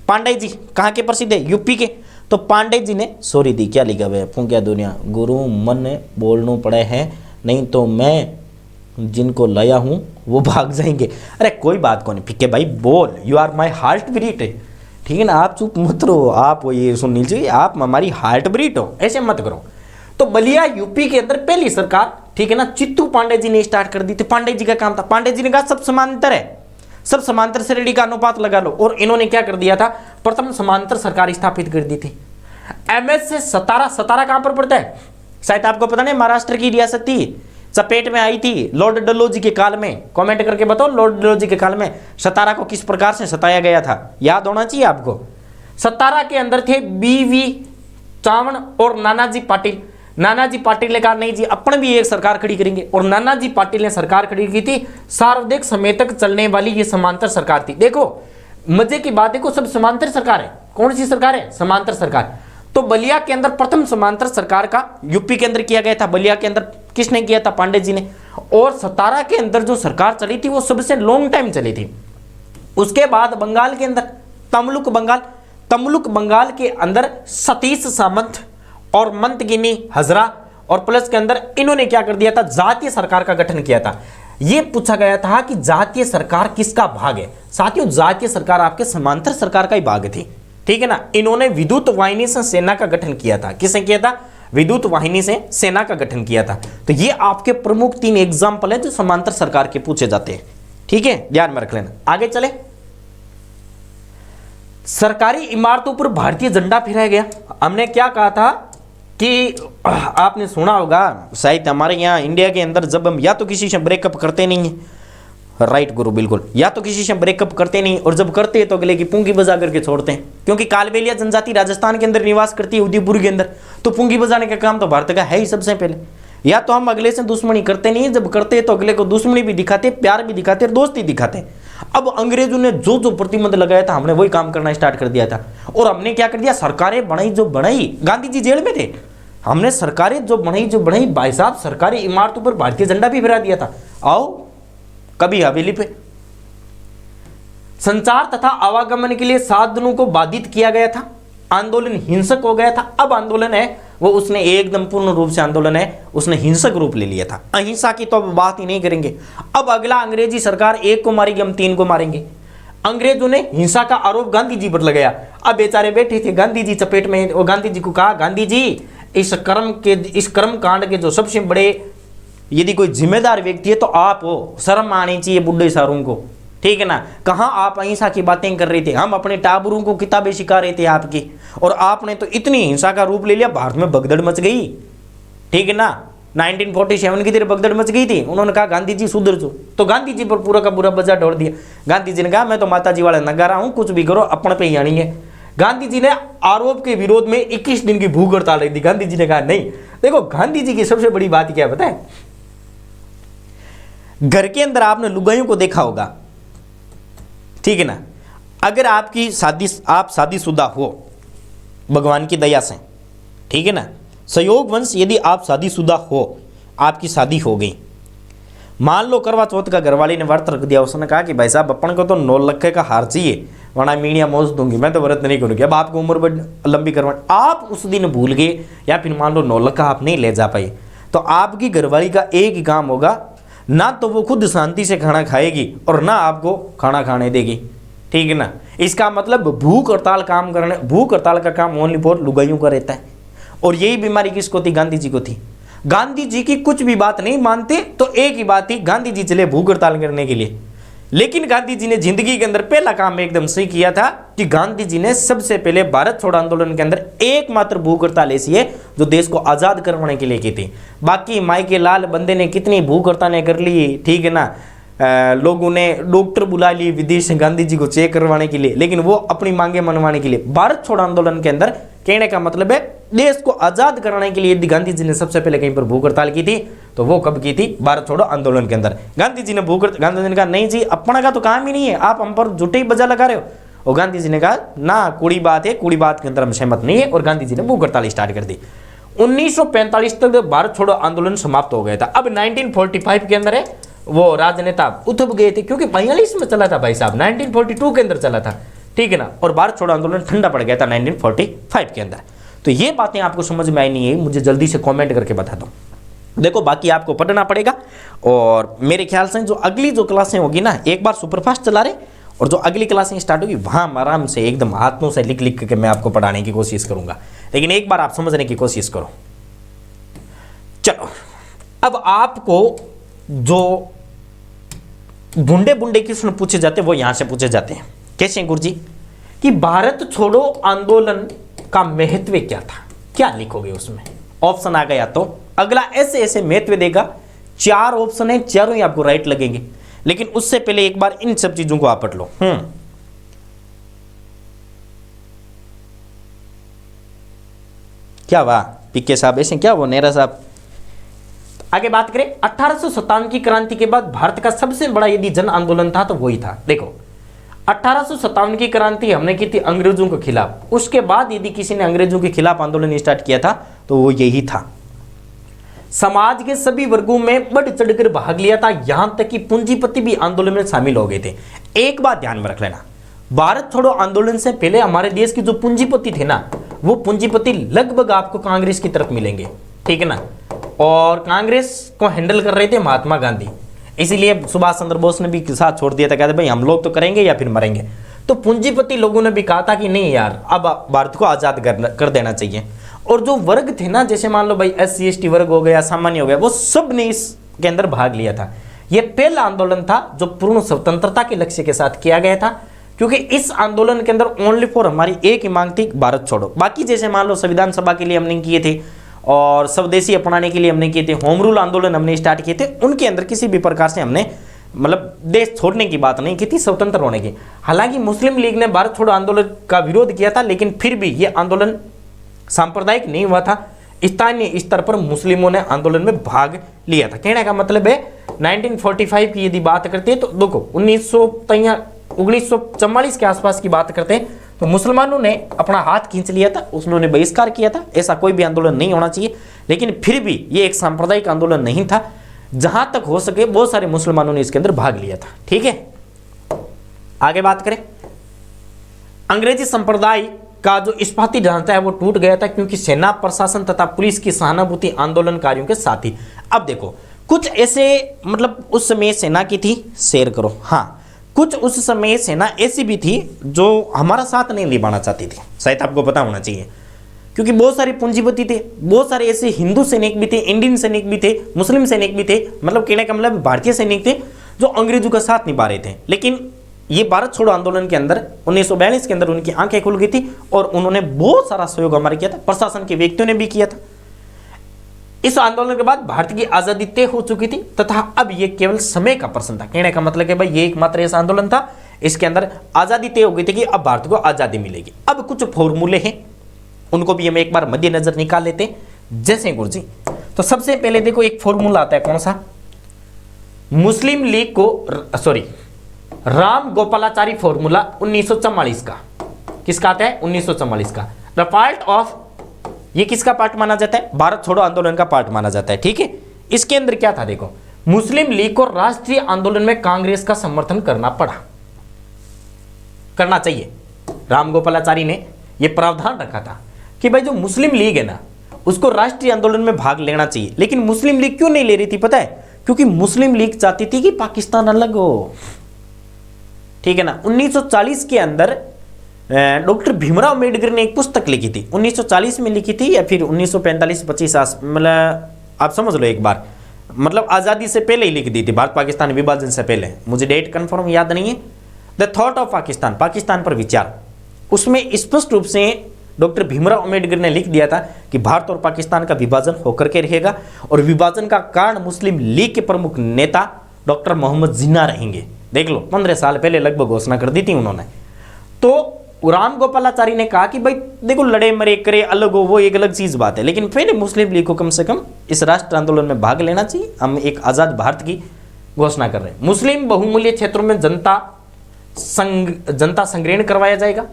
पांडे जी कहाँ के प्रसिद्ध है, यूपी के। तो पांडे जी ने सॉरी दी क्या लिखा हुआ है, फूंकिया दुनिया गुरु मन बोलना पड़े हैं, नहीं तो मैं जिनको लाया हूं वो भाग जाएंगे। अरे कोई बात को नहीं फिक्के भाई, बोल, you are my heart Breach, ठीक है ना, आप चुप मत रहो, आप ये सुन लीजिए, आप हमारी हार्ट ब्रीट हो, ऐसे मत करो। तो बलिया यूपी के अंदर पहली सरकार, ठीक है ना, चित्तू पांडे जी ने स्टार्ट कर दी थी। पांडे जी का काम था, पांडे जी ने कहा सब समांतर है, सब समांतर से रेडी का अनुपात लगा लो, और इन्होंने क्या कर दिया था, प्रथम समांतर सरकार स्थापित कर दी थी। MS से सतारा कहां पर पड़ता है, शायद आपको पता नहीं, महाराष्ट्र की रियासत थी, चपेट में आई थी लॉर्ड डलहौजी के काल में। कमेंट करके बताओ लॉर्ड डलहौजी के काल में सतारा को किस प्रकार से सताया गया था, याद होना चाहिए आपको। सतारा के अंदर थे BV चावण और नानाजी पाटिल। नानाजी पाटिल ने कहा नहीं जी अपन भी एक सरकार खड़ी करेंगे, और नानाजी पाटिल ने सरकार खड़ी की थी, सार्वधिक समय तक चलने वाली ये समांतर सरकार थी। देखो मजे की बात, देखो सब समांतर सरकार है। कौन सी सरकार है, समांतर सरकार। तो बलिया के अंदर प्रथम समांतर सरकार का यूपी के अंदर किया गया था। बलिया के अंदर किसने किया था? पांडे जी ने। और सतारा के अंदर जो सरकार चली थी वो सबसे लॉन्ग टाइम चली थी। उसके बाद बंगाल के अंदर तमलुक बंगाल के अंदर सतीश सामंत और मंतगिनी हजरा और प्लस के अंदर इन्होंने क्या कर दिया था? जातीय सरकार का गठन किया था। यह पूछा गया था कि जातीय सरकार किसका भाग है? साथियों, जातीय सरकार आपके समांतर सरकार का ही भाग थी, ठीक है ना। इन्होंने विद्युत वाहिनी से सेना का गठन किया था। किसने किया था? विद्युत वाहिनी से सेना का गठन किया था। तो ये आपके प्रमुख 3 एग्जाम्पल है जो समांतर सरकार के पूछे जाते हैं, ठीक है, ध्यान में रख लेना। आगे चले। सरकारी इमारतों पर भारतीय झंडा फहराया गया। हमने क्या कहा था कि आपने सुना होगा शायद, हमारे यहाँ इंडिया के अंदर जब हम या तो किसी से ब्रेकअप करते नहीं है, राइट गुरु, बिल्कुल, या तो किसी से ब्रेकअप करते नहीं, और जब करते हैं तो अगले की पूंगी बजा करके छोड़ते हैं। क्योंकि कालबेलिया जनजाति राजस्थान के अंदर निवास करती है, उदयपुर के अंदर, तो पूंगी बजाने का काम तो भारत का है ही सबसे पहले। या तो हम अगले से दुश्मनी करते नहीं, जब करते हैं तो अगले को दुश्मनी भी दिखाते, प्यार भी दिखाते, दोस्ती दिखाते। अब अंग्रेजों ने जो जो प्रतिबंध लगाया था हमने वही काम करना स्टार्ट कर दिया था। और हमने क्या कर दिया? सरकारें बनाई जो बनाई, गांधी जी जेल में थे, हमने सरकारें जो बनाई, भाई साहब सरकारी इमारतों पर भारतीय झंडा भी फहरा दिया था। आओ कभी हवेली पे। संचार तथा आवागमन के लिए साधनों को बाधित किया गया था। आंदोलन हिंसक हो गया था। अब आंदोलन है वो उसने एकदम पूर्ण रूप से आंदोलन है उसने हिंसक रूप ले लिया था। अहिंसा की तो अब बात ही नहीं करेंगे। अब अगला, अंग्रेजी सरकार एक को मारेगी, हम 3 को मारेंगे। अंग्रेजों ने हिंसा का आरोप गांधी जी पर लगाया। अब बेचारे बैठे थे गांधी जी चपेट में, और गांधी जी को कहा, गांधी जी इस कर्म कांड के जो सबसे बड़े यदि कोई जिम्मेदार व्यक्ति है तो आप हो, शर्म आनी चाहिए बुढ़े सारों को, ठीक है ना। कहाँ आप अहिंसा की बातें कर रहे थे, हम अपने टाबरों को किताबें सिखा रहे थे आपकी, और आपने तो इतनी हिंसा का रूप ले लिया, भारत में भगदड़ मच गई, ठीक है ना। 1947 की देर भगदड़ मच गई थी। उन्होंने कहा गांधी जी सुधर जो, तो गांधी जी पर पूरा का पूरा बजा ढोल दिया। गांधी जी ने कहा मैं तो माता जी वाला नगारा हूं, कुछ भी करो अपने पे ही आनी है। गांधी जी ने आरोप के विरोध में 21 दिन की भूख हड़ताल रही थी। गांधी जी ने कहा नहीं। देखो गांधी जी की सबसे बड़ी बात क्या है पता है? घर के अंदर आपने लुगाइयों को देखा होगा, ठीक है ना। अगर आप शादीशुदा हो भगवान की दया से, ठीक है ना, संयोगवश यदि आप शादीशुदा हो, आपकी शादी हो गई, मान लो करवा चौथ का घरवाली ने व्रत रख दिया, उसने कहा कि भाई साहब अपन को तो 9 लाख का हार चाहिए वरना मीणिया मोज दूंगी, मैं तो व्रत नहीं करूंगी। अब आपको उम्र लंबी करवानी, आप उस दिन भूल गए, या फिर मान लो 9 लाख का आप नहीं ले जा पाए, तो आपकी घरवाली का एक ही काम होगा, ना तो वो खुद शांति से खाना खाएगी और ना आपको खाना खाने देगी, ठीक है ना। इसका मतलब भूख हड़ताल का काम ओनली फॉर लुगाइयों का रहता है। और यही बीमारी किसको थी? गांधी जी को थी। गांधी जी की कुछ भी बात नहीं मानते तो एक ही बात थी, गांधी जी चले भूख हड़ताल करने के लिए। लेकिन गांधी जी ने जिंदगी के अंदर पहला काम एकदम सही किया था कि गांधी जी ने सबसे पहले भारत छोड़ो आंदोलन के अंदर एकमात्र भूख हड़ताल ऐसी है जो देश को आजाद करवाने के लिए की थी। बाकी माई के लाल बंदे ने कितनी भूख हड़तालें कर ली, ठीक है ना, लोगों ने डॉक्टर बुला लिए विदेश से गांधी जी को चेक करवाने के लिए, लेकिन वो अपनी मांगे मनवाने के लिए। भारत छोड़ो आंदोलन के अंदर कहने का मतलब है देश को आजाद कराने के लिए यदि गांधी जी ने सबसे पहले कहीं पर भूख हड़ताल की थी तो वो कब की थी? भारत छोड़ो आंदोलन के अंदर। गांधी जी ने गांधी जी ने कहा नहीं जी अपना का तो काम ही नहीं है, आप हम पर झूठे ही बजा लगा रहे हो। और गांधी जी ने कहा ना, कूड़ी बात है, कूड़ी बात के अंदर हम सहमत नहीं है, और गांधी जी ने भूख हड़ताल स्टार्ट कर दी। 1945 तक भारत छोड़ो आंदोलन समाप्त हो गया था। अब 1945 के अंदर है वो राजनेता उठब गए थे, क्योंकि 42 में चला था भाई साहब, 1942 के अंदर चला था, ठीक है ना। और भारत छोड़ो आंदोलन ठंडा पड़ गया था 1945 के अंदर। तो ये बातें आपको समझ में आई नहीं है, मुझे जल्दी से कमेंट करके बता दो। देखो बाकी आपको पढ़ना पड़ेगा, और मेरे ख्याल से जो अगली जो क्लासें होगी ना, एक बार सुपरफास्ट चला रहे, और जो अगली क्लासें स्टार्ट होगी वहाँ आराम से एकदम हाथों से लिख लिख के मैं आपको पढ़ाने की कोशिश करूंगा, लेकिन एक बार आप समझने की कोशिश करो। चलो अब आपको जो बुंडे क्वेश्चन पूछे जाते हैं वो यहां से पूछे जाते हैं। कैसे गुरुजी? कि भारत छोड़ो आंदोलन का महत्व क्या था, क्या लिखोगे उसमें? ऑप्शन आ गया तो अगला ऐसे ऐसे महत्व देगा। 4 ऑप्शन है, चारों ही आपको राइट लगेंगे, लेकिन उससे पहले एक बार इन सब चीजों को आप पढ़ लो। क्या वाह पीके साहब, ऐसे क्या वो नेहरा साहब। आगे बात करें 1857 की क्रांति के बाद भारत का सबसे बड़ा यदि जन आंदोलन था तो वही था। देखो 1857 की क्रांति हमने की थी अंग्रेजों के खिलाफ। उसके बाद यदि किसी ने अंग्रेजों के खिलाफ आंदोलन स्टार्ट किया था तो वो यही था। समाज के सभी वर्गों में बढ़ चढ़कर भाग लिया था, यहां तक कि पूंजीपति भी आंदोलन में शामिल हो गए थे। एक बात ध्यान में रख लेना, भारत छोड़ो आंदोलन से पहले हमारे देश के जो पूंजीपति थे ना, वो पूंजीपति लगभग आपको कांग्रेस की तरफ मिलेंगे, ठीक है ना। और कांग्रेस को हैंडल कर रहे थे महात्मा गांधी, इसीलिए सुभाष चंद्र बोस ने भी साथ छोड़ दिया था, कहते भाई हम लोग तो करेंगे या फिर मरेंगे। तो पूंजीपति लोगों ने भी कहा था कि नहीं यार, अब भारत को आजाद कर देना चाहिए। और जो वर्ग थे ना, जैसे मान लो भाई SC ST वर्ग हो गया, सामान्य हो गया, वो सब ने इसके अंदर भाग लिया था। यह पहला आंदोलन था जो पूर्ण स्वतंत्रता के लक्ष्य के साथ किया गया था, क्योंकि इस आंदोलन के अंदर ओनली फॉर हमारी एक ही मांग थी, भारत छोड़ो। बाकी जैसे मान लो संविधान सभा के लिए हमने किए थे और स्वदेशी अपनाने के लिए हमने किए थे, होम रूल आंदोलन हमने स्टार्ट किए थे, उनके अंदर किसी भी प्रकार से हमने मतलब देश छोड़ने की बात नहीं की थी, स्वतंत्र होने की। हालांकि मुस्लिम लीग ने भारत छोड़ो आंदोलन का विरोध किया था, लेकिन फिर भी ये आंदोलन सांप्रदायिक नहीं हुआ था। स्थानीय स्तर पर मुस्लिमों ने आंदोलन में भाग लिया था। कहने का मतलब है 1945 की यदि बात करते हैं तो देखो 1944 के आसपास की बात करते हैं तो मुसलमानों ने अपना हाथ खींच लिया था, उन्होंने बहिष्कार किया था। ऐसा कोई भी आंदोलन नहीं होना चाहिए, लेकिन फिर भी ये एक सांप्रदायिक आंदोलन नहीं था। जहां तक हो सके बहुत सारे मुसलमानों ने इसके अंदर भाग लिया था, ठीक है। आगे बात करें, अंग्रेजी संप्रदाय का जो इस्पाती ढांचा है वो टूट गया था, क्योंकि सेना प्रशासन तथा पुलिस की सहानुभूति आंदोलनकारियों के साथ थी। अब देखो कुछ ऐसे मतलब उस समय सेना की थी, शेयर करो, हाँ, कुछ उस समय सेना ऐसी भी थी जो हमारा साथ नहीं निभाना चाहती थी, शायद आपको पता होना चाहिए, क्योंकि बहुत सारे पूंजीपति थे, बहुत सारे ऐसे हिंदू सैनिक भी थे, इंडियन सैनिक भी थे, मुस्लिम सैनिक भी थे, मतलब कहने का मतलब भारतीय सैनिक थे जो अंग्रेजों का साथ निभा रहे थे। लेकिन ये भारत छोड़ो आंदोलन के अंदर 1942 के अंदर उनकी आंखें खुल गई थी और उन्होंने बहुत सारा सहयोग हमारा किया था, प्रशासन के व्यक्तियों ने भी किया था। इस आंदोलन के बाद भारत की आजादी तय हो चुकी थी तथा अब ये केवल समय का प्रश्न था। कहने का मतलब है भाई ये एकमात्र ऐसा आंदोलन था, इसके अंदर आजादी तय हो गई थी कि अब भारत को आजादी मिलेगी। अब कुछ फॉर्मूले हैं, उनको भी हम एक बार मद्देनजर निकाल लेते हैं। जैसे गुरुजी, तो सबसे पहले देखो एक फॉर्मूला आता है, कौन सा, मुस्लिम लीग को सॉरी राम गोपालाचारी फॉर्मूला 1944 का। किसका आता है? 1944 का। द पार्ट ऑफ, ये किसका पार्ट माना जाता है? भारत छोड़ो आंदोलन का पार्ट माना जाता है, ठीक है। इसके अंदर क्या था देखो, मुस्लिम लीग को राष्ट्रीय आंदोलन में कांग्रेस का समर्थन करना चाहिए। राम गोपालाचारी ने यह प्रावधान रखा था कि भाई जो मुस्लिम लीग है ना, उसको राष्ट्रीय आंदोलन में भाग लेना चाहिए। लेकिन मुस्लिम लीग क्यों नहीं ले रही थी पता है? क्योंकि मुस्लिम लीग चाहती थी कि पाकिस्तान अलग हो, ठीक है ना। 1940 के अंदर डॉक्टर भीमराव अम्बेडकर ने एक पुस्तक लिखी थी, 1940 में लिखी थी या फिर 1945-25, मतलब आप समझ लो एक बार, मतलब आज़ादी से पहले ही लिख दी थी, भारत पाकिस्तान विभाजन से पहले, मुझे डेट कंफर्म याद नहीं है। The thought of Pakistan, Pakistan पर विचार, उसमें स्पष्ट रूप से डॉक्टर भीमराव अम्बेडकर ने लिख दिया था कि भारत और पाकिस्तान का विभाजन होकर के रहेगा और विभाजन का कारण मुस्लिम लीग के प्रमुख नेता डॉक्टर मोहम्मद जिन्ना रहेंगे। देख लो 15 साल पहले लगभग घोषणा कर दी थी उन्होंने। तो राम गोपालाचारी ने कहा कि भाई देखो लड़े मरे करे अलग हो, वो एक अलग चीज बात है, लेकिन पहले मुस्लिम लीग को कम से कम इस राष्ट्र आंदोलन में भाग लेना चाहिए। हम एक आजाद भारत की घोषणा कर रहे हैं। मुस्लिम बहुमूल्य क्षेत्रों में जनता संग्रहण करवाया जाएगा।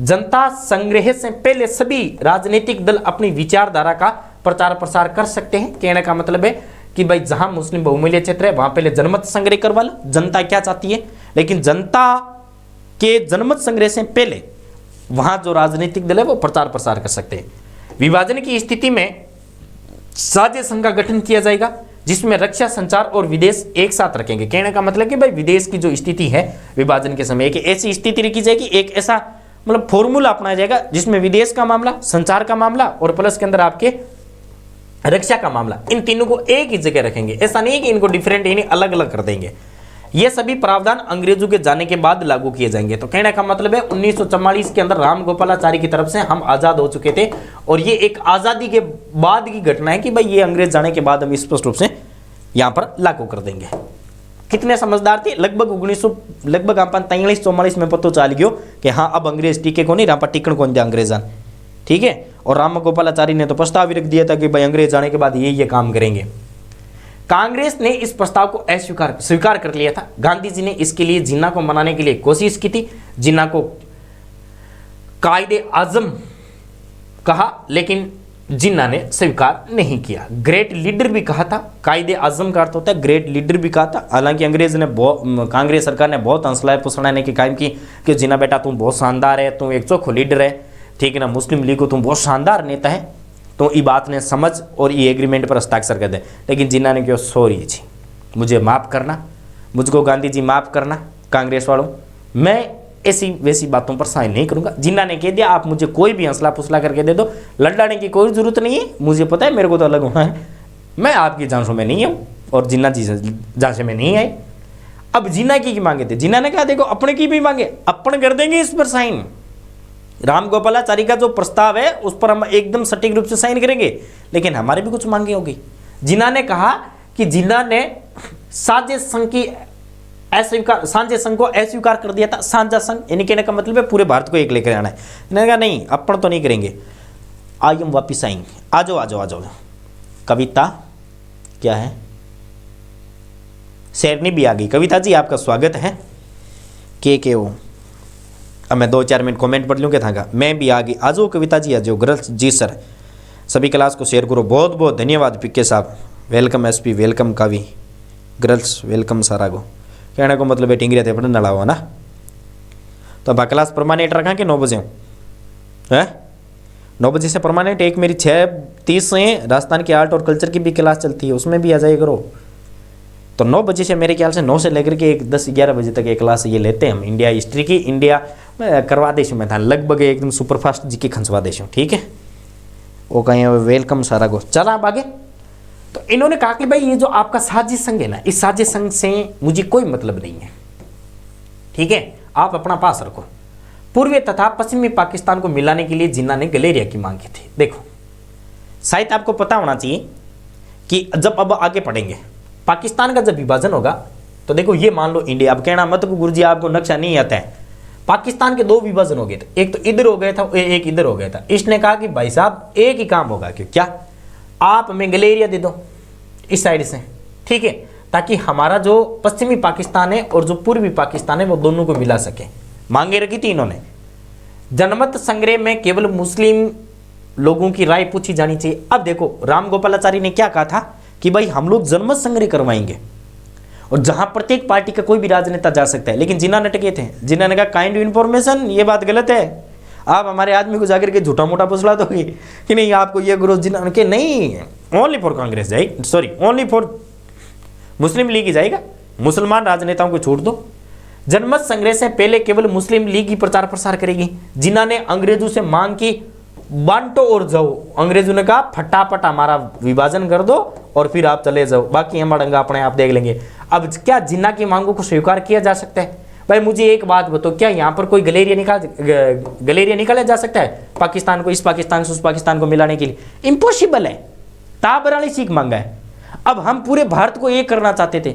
जनता संग्रह से पहले सभी राजनीतिक दल अपनी विचारधारा का प्रचार प्रसार कर सकते हैं। कहने का मतलब है कि भाई जहां मुस्लिम बहुमूल्य क्षेत्र है वहां पहले जनमत संग्रह करवा लो, जनता क्या चाहती है, लेकिन जनता के जनमत संग्रह से पहले वहां जो राजनीतिक दल है वो प्रचार प्रसार कर सकते हैं। विभाजन की स्थिति में साझे संघ का गठन किया जाएगा, जिसमें रक्षा, संचार और विदेश एक साथ रखेंगे। कहने का मतलब कि भाई विदेश की जो स्थिति है विभाजन के समय, एक ऐसी स्थिति रखी जाएगी, एक ऐसा मतलब फॉर्मूला अपनाया जाएगा जिसमें विदेश का मामला, संचार का मामला और प्लस के अंदर आपके रक्षा का मामला, इन तीनों को एक ही जगह रखेंगे। ऐसा नहीं है कि इनको डिफरेंट यानी अलग अलग कर देंगे। ये सभी प्रावधान अंग्रेजों के जाने के बाद लागू किए जाएंगे। तो कहने का मतलब है 1944 के अंदर राम गोपालाचारी की तरफ से हम आजाद हो चुके थे और ये एक आजादी के बाद की घटना है कि भाई ये अंग्रेज जाने के बाद हम स्पष्ट रूप से यहाँ पर लागू कर देंगे। कितने समझदार थे? लगभग आप 43-44 में पता चल गयो कि हाँ अब अंग्रेज टीके को नहीं, यहाँ पर टिकण कौन दिया अंग्रेजान, ठीक है। और राम गोपालाचारी ने तो प्रस्ताव भी रख दिया था कि भाई अंग्रेज जाने के बाद ये काम करेंगे। कांग्रेस ने इस प्रस्ताव को स्वीकार कर लिया था। गांधी जी ने इसके लिए जिन्ना को मनाने के लिए कोशिश की थी, जिन्ना को कायदे आजम कहा, लेकिन जिन्ना ने स्वीकार नहीं किया। ग्रेट लीडर भी कहा था, कायदे आजम का अर्थ होता है ग्रेट लीडर भी कहा था। हालांकि अंग्रेज ने कांग्रेस सरकार ने बहुत हंसलाए फुसलाने की कायम की कि जिन्ना बेटा तुम बहुत शानदार है, तुम एक चोखो लीडर है, ठीक है ना, मुस्लिम लीग को तुम बहुत शानदार नेता है, तो ये बात ने समझ और ये एग्रीमेंट पर हस्ताक्षर कर दे। लेकिन जिन्ना ने कहा सॉरी जी, मुझे माफ़ करना, मुझको गांधी जी माफ़ करना, कांग्रेस वालों, मैं ऐसी वैसी बातों पर साइन नहीं करूंगा। जिन्ना ने कह दिया आप मुझे कोई भी हंसला फुसला करके दे दो, लड़ने की कोई जरूरत नहीं है, मुझे पता है मेरे को तो अलग होना है, मैं आपकी जांचों में नहीं हूँ और जिन्ना जी जांच में नहीं आए। अब जिन्ना की मांगे थे, जिन्ना ने कहा देखो अपने की भी मांगे अपन कर देंगे इस पर साइन, राम गोपालाचारी का जो प्रस्ताव है उस पर हम एकदम सटीक रूप से साइन करेंगे, लेकिन हमारे भी कुछ मांगे होगी। जिन्ना ने कहा कि जिन्ना ने साझे संघ की अस्वीकार, सांझे संघ को अस्वीकार कर दिया था। सांझा संघ यानी कहने का मतलब है पूरे भारत को एक लेकर आना है। इन्होंने कहा नहीं अपन तो नहीं करेंगे, आई एम वापिस आएंगे, आ जाओ आ जाओ आ जाओ। कविता क्या है, शेरनी भी आ गई। कविता जी आपका स्वागत है। के ओ, अब मैं 2-4 मिनट कमेंट पढ़ लूँ क्या था, मैं भी आ गई, आ जाओ कविता जी आ जाओ। गर्ल्स जी सर, सभी क्लास को शेयर करो, बहुत बहुत धन्यवाद। पिक्के साहब वेलकम, एसपी वेलकम, कावी गर्ल्स वेलकम सारा को। कहने को मतलब है टिंगरिया थे पढ़ने ना हो ना, तो अब क्लास परमानेंट रखा कि 9 बजे है, 9 बजे से परमानेंट। एक मेरी 6:30 से राजस्थान की आर्ट और कल्चर की भी क्लास चलती है, उसमें भी आ जाए करो। तो 9 बजे से मेरे ख्याल से 9 से लेकर के 10-11 बजे तक एक क्लास ये लेते हैं हम, इंडिया हिस्ट्री की। इंडिया करवा देशों में था लगभग एकदम सुपरफास्ट जी की खंसवा देशों, ठीक है। वो कहीं वेलकम सारा को। चला आप आगे। तो इन्होंने कहा कि भाई ये जो आपका साजिश संघ है ना, इस साजिश संघ से मुझे कोई मतलब नहीं है, ठीक है, आप अपना पास रखो। पूर्वी तथा पश्चिमी पाकिस्तान को मिलाने के लिए जिन्ना ने गलेरिया की मांग की थी। देखो शायद आपको पता होना चाहिए कि जब अब आगे पढ़ेंगे पाकिस्तान का जब विभाजन होगा, तो देखो ये मान लो इंडिया, अब कहना मत को गुरुजी आपको नक्शा नहीं आता है, पाकिस्तान के 2 विभाजन हो गए थे, एक तो इधर हो गया था, एक इधर हो गया था। इसने कहा कि भाई साहब एक ही काम होगा, कि क्या आप हमें गलेरिया दे दो इस साइड से, ठीक है, ताकि हमारा जो पश्चिमी पाकिस्तान है और जो पूर्वी पाकिस्तान है वो दोनों को मिला सके। मांगे रखी थी इन्होंने। जनमत संग्रह में केवल मुस्लिम लोगों की राय पूछी जानी चाहिए। अब देखो राम गोपालाचारी ने क्या कहा था कि भाई हम लोग जनमत संग्रह करवाएंगे और जहां प्रत्येक पार्टी का कोई भी राजनेता जा सकता है, लेकिन जिन्ना नटके थे, जिन्ना ने कहा काइंड इन्फॉर्मेशन, ये बात गलत है, आप हमारे आदमी को जाकर के झूठा मोटा पुछला दोगे कि नहीं आपको ये गुरु जिन्ना के नहीं, ओनली फॉर कांग्रेस जाएगी, sorry only for Muslim League ही जाएगा, मुसलमान राजनेताओं को छोड़ दो। जनमत संग्रह से पहले केवल मुस्लिम लीग ही प्रचार प्रसार करेगी। जिन्ना ने अंग्रेजों से मांग की बांटो और जाओ, अंग्रेजों ने कहा फटाफट हमारा विभाजन कर दो और फिर आप चले जाओ, बाकी हम अड़ंगा अपने आप देख लेंगे। अब क्या जिन्ना की मांगों को स्वीकार किया जा सकता है? भाई मुझे एक बात बताओ, क्या यहाँ पर कोई गलेरिया निकाला जा सकता है पाकिस्तान को, इस पाकिस्तान से उस पाकिस्तान को मिलाने के लिए? इम्पॉसिबल है। ताबराली सीख मांगा है। अब हम पूरे भारत को एक करना चाहते थे।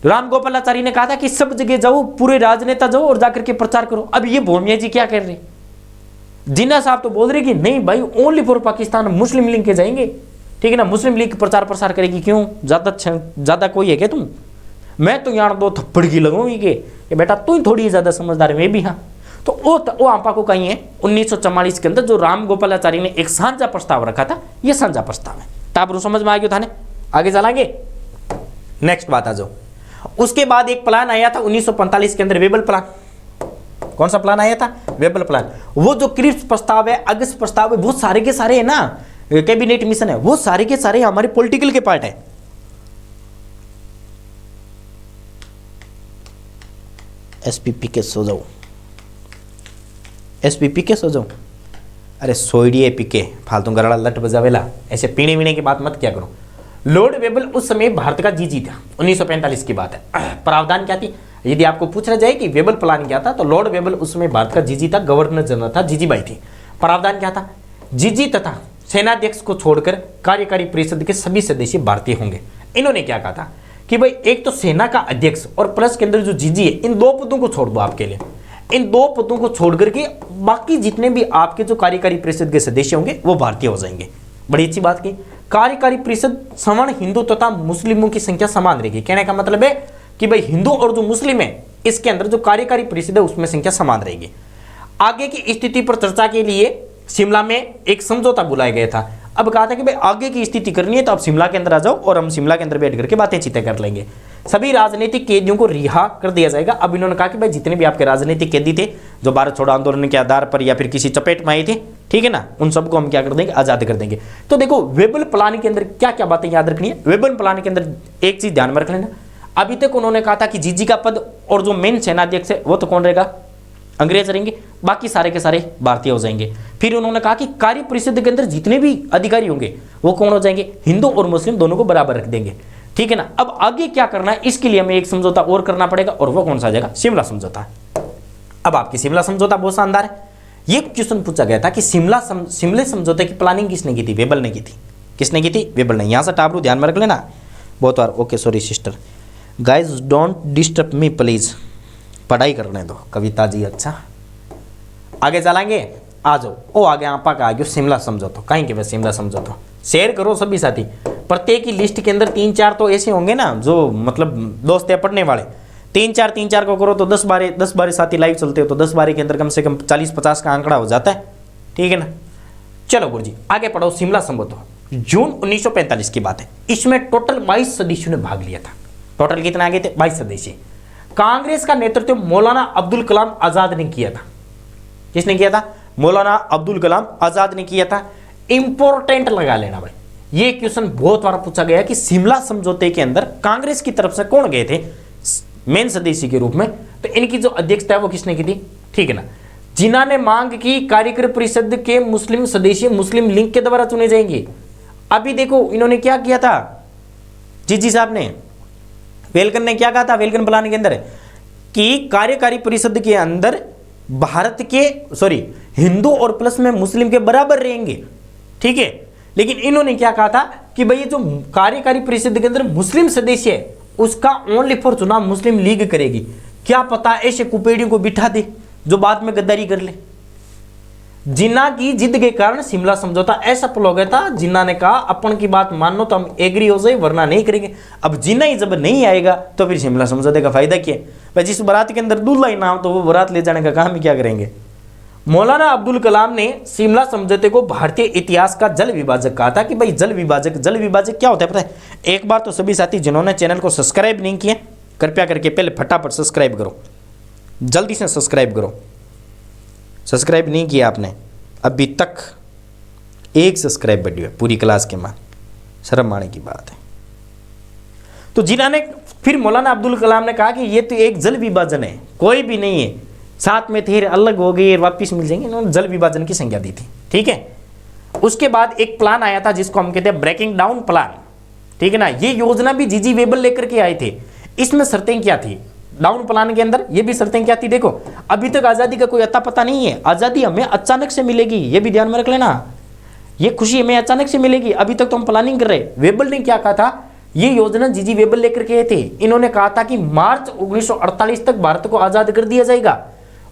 राम गोपालाचारी ने कहा था कि सब जगह जाओ, पूरे राजनेता जाओ और जाकर के प्रचार करो। अब ये भोमिया जी क्या कर रहे? जिन्ना साहब तो बोल रहे कि नहीं भाई only for Pakistan, Muslim league के जाएंगे, ठीक है ना, मुस्लिम लीग प्रचार प्रसार करेगी। क्यों? ज्यादा कोई है क्या तुम? मैं तो यहाँ 2 थप्पड़ की लगाऊंगी कि बेटा तू थोड़ी ज्यादा समझदार है, मैं भी। हाँ, तो वो आपा को कहीं है 1944 के अंदर जो राम गोपालाचारी ने एक साझा प्रस्ताव रखा था, ये साझा प्रस्ताव है। तो आप समझ में आ गया था ना? आगे चलाएंगे, नेक्स्ट बात आ जाओ। उसके बाद एक प्लान आया था 1945 के अंदर, वेबल प्लान। कौन सा प्लान आया था? वेबल प्लान। वो जो क्रिप्स प्रस्ताव है, अगस्त प्रस्ताव है, वो सारे के सारे है ना, कैबिनेट मिशन है, वो सारे के सारे हमारे पॉलिटिकल के पार्ट है। एसपीपी के सो जाओ, एसपीपी के सो जाओ। अरे सोइडिए पीके फालतू गरड़ा लट बजावेला, ऐसे पीने वीने की बात मत क्या करो। लॉर्ड वेबल उस समय भारत का जीजी था, 1945 की बात है। प्रावधान क्या थी? यदि आपको पूछना जाए कि वेबल प्लान क्या था, तो लॉर्ड वेबल उस समय भारत का जीजी था, गवर्नर जनरल था, जीजीबाई थी। प्रावधान क्या था? जीजी तथा सेनाध्यक्ष को छोड़कर कार्यकारी परिषद के सभी सदस्य भारतीय होंगे। इन्होंने क्या कहा था कि भाई एक तो सेना का अध्यक्ष और प्लस के अंदर जो जीजी है, इन 2 पदों को छोड़ दो आपके लिए। इन 2 पदों को छोड़ करके बाकी जितने भी आपके जो कार्यकारी परिषद के सदस्य होंगे वो भारतीय हो जाएंगे। बड़ी अच्छी बात की। कार्यकारी परिषद सवर्ण हिंदू तथा मुस्लिमों की संख्या समान रहेगी। कहने का मतलब है कि भाई हिंदू और जो मुस्लिम है इसके अंदर जो कार्यकारी परिषद है उसमें संख्या समान रहेगी। आगे की स्थिति पर चर्चा के लिए शिमला में एक समझौता बुलाया गया था। अब कहा था कि भाई आगे की स्थिति करनी है तो आप शिमला के अंदर आ जाओ और हम शिमला के अंदर बैठ करके बातें चीतें कर लेंगे। सभी राजनीतिक कैदियों को रिहा कर दिया जाएगा। अब इन्होंने कहा कि भाई जितने भी आपके राजनीतिक कैदी थे जो भारत छोड़ो आंदोलन के आधार पर या फिर किसी चपेट में आए थे, ठीक है ना, उन सबको हम क्या कर देंगे, आजाद कर देंगे। तो देखो वेबल प्लान के अंदर क्या क्या बातें याद रखनी है। वेबल प्लान के अंदर एक चीज ध्यान में रख लेना, अभी तक उन्होंने कहा था कि जीजी का पद और जो मेन सेनाध्यक्ष है वो तो कौन रहेगा, अंग्रेज रहेंगे, बाकी सारे के सारे भारतीय हो जाएंगे। फिर उन्होंने कहा कि कार्य परिषद के अंदर जितने भी अधिकारी होंगे वो कौन हो जाएंगे, हिंदू और मुस्लिम दोनों को बराबर रख देंगे, ठीक है ना। अब आगे क्या करना है, इसके लिए हमें एक समझौता और करना पड़ेगा और वो कौन सा आ जाएगा, शिमला समझौता। अब आपकी शिमला समझौता बहुत शानदार है। ये क्वेश्चन पूछा गया था कि शिमले समझौते की प्लानिंग किसने की थी, वेबल ने की थी। किसने की थी, वेबल ने। यहां से टाबरू ध्यान में रख लेना बहुत बार। Okay sorry sister, guys don't disturb me please, पढ़ाई करने दो कविता जी। अच्छा आगे चलाएंगे, आ जाओ। ओ आगे आपा का आ गयो शिमला समझौता। कहीं के बस शिमला समझौता शेयर करो सभी साथी। प्रत्येक की लिस्ट के अंदर 3-4 तो ऐसे होंगे ना जो मतलब दोस्त है पढ़ने वाले, 3-4 को करो तो 10-12 साथी लाइव चलते हो तो 10-12 के अंदर कम से कम 40-50 का आंकड़ा हो जाता है, ठीक है ना। चलो गुरु जी आगे पढ़ो। शिमला समझौता जून 1945 की बात है। इसमें टोटल 22 सदस्यों ने भाग लिया था। टोटल कितने आ गए थे, 22 सदस्य। कांग्रेस का नेतृत्व मौलाना अब्दुल कलाम आजाद ने किया था। किसने किया था, मौलाना अब्दुल कलाम आजाद ने किया था। इंपॉर्टेंट लगा लेना भाई, ये क्वेश्चन बहुत बार पूछा गया कि शिमला समझौते के अंदर कांग्रेस की तरफ से कौन गए थे मेन सदस्य के रूप में, तो इनकी जो अध्यक्षता है वो किसने की थी, ठीक है ना। जिन्होंने मांग की कार्यकारी परिषद के मुस्लिम सदस्य मुस्लिम लीग के द्वारा चुने जाएंगे। अभी देखो इन्होंने क्या किया था, जीजी साहब ने, वेलकन ने क्या कहा था वेलकन प्लान के अंदर कि कार्यकारी परिषद के अंदर भारत के हिंदू और प्लस में मुस्लिम के बराबर रहेंगे, ठीक है। लेकिन इन्होंने क्या कहा था कि भाई जो कार्यकारी परिषद के अंदर मुस्लिम सदस्य है उसका ओनली फॉर चुनाव मुस्लिम लीग करेगी। क्या पता ऐसे कुपेड़ियों को बिठा दे जो बाद में गद्दारी कर ले। जिन्ना की जिद के कारण शिमला समझौता असफल हो गया था। जिन्ना ने कहा अपन की बात मानो तो हम एग्री हो जाए वरना नहीं करेंगे। अब जिन्ना ही जब नहीं आएगा तो फिर शिमला समझौते का फायदा क्या है भाई। जिस बारात के अंदर दूल्हा ही ना हो तो वो बारात ले जाने का काम ही क्या करेंगे। मौलाना अब्दुल कलाम ने शिमला समझौते को भारतीय इतिहास का जल विभाजक कहा था कि भाई जल विभाजक क्या होता है पता है। एक बार तो सभी साथी जिन्होंने चैनल को सब्सक्राइब नहीं किया कृपया करके पहले फटाफट सब्सक्राइब करो, जल्दी से सब्सक्राइब करो। सब्सक्राइब नहीं किया आपने अभी तक, एक सब्सक्राइब वीडियो है पूरी क्लास के मान, शर्म आने की बात है। तो जिन्होंने फिर मौलाना अब्दुल कलाम ने कहा कि ये तो एक जल विभाजन है, कोई भी नहीं है, साथ में थे अलग हो गए वापिस मिल जाएंगे। इन्होंने जल विभाजन की संज्ञा दी थी, ठीक है। उसके बाद एक प्लान आया था जिसको हम कहते हैं ब्रेकिंग डाउन प्लान, ठीक है ना। ये योजना भी जीजी वेबल लेकर के आए थे। इसमें शर्तें क्या थी डाउन प्लान के अंदर, ये भी शर्तें क्या थी देखो। अभी तक आजादी का कोई अता पता नहीं है, आजादी हमें अचानक से मिलेगी, ये भी ध्यान में रख लेना। ये खुशी हमें अचानक से मिलेगी, अभी तक तो हम प्लानिंग कर रहे। वेबल ने क्या कहा था, ये योजना जीजी वेबल लेकर के आए थे। इन्होंने कहा था कि मार्च 1948 तक भारत को आजाद कर दिया जाएगा।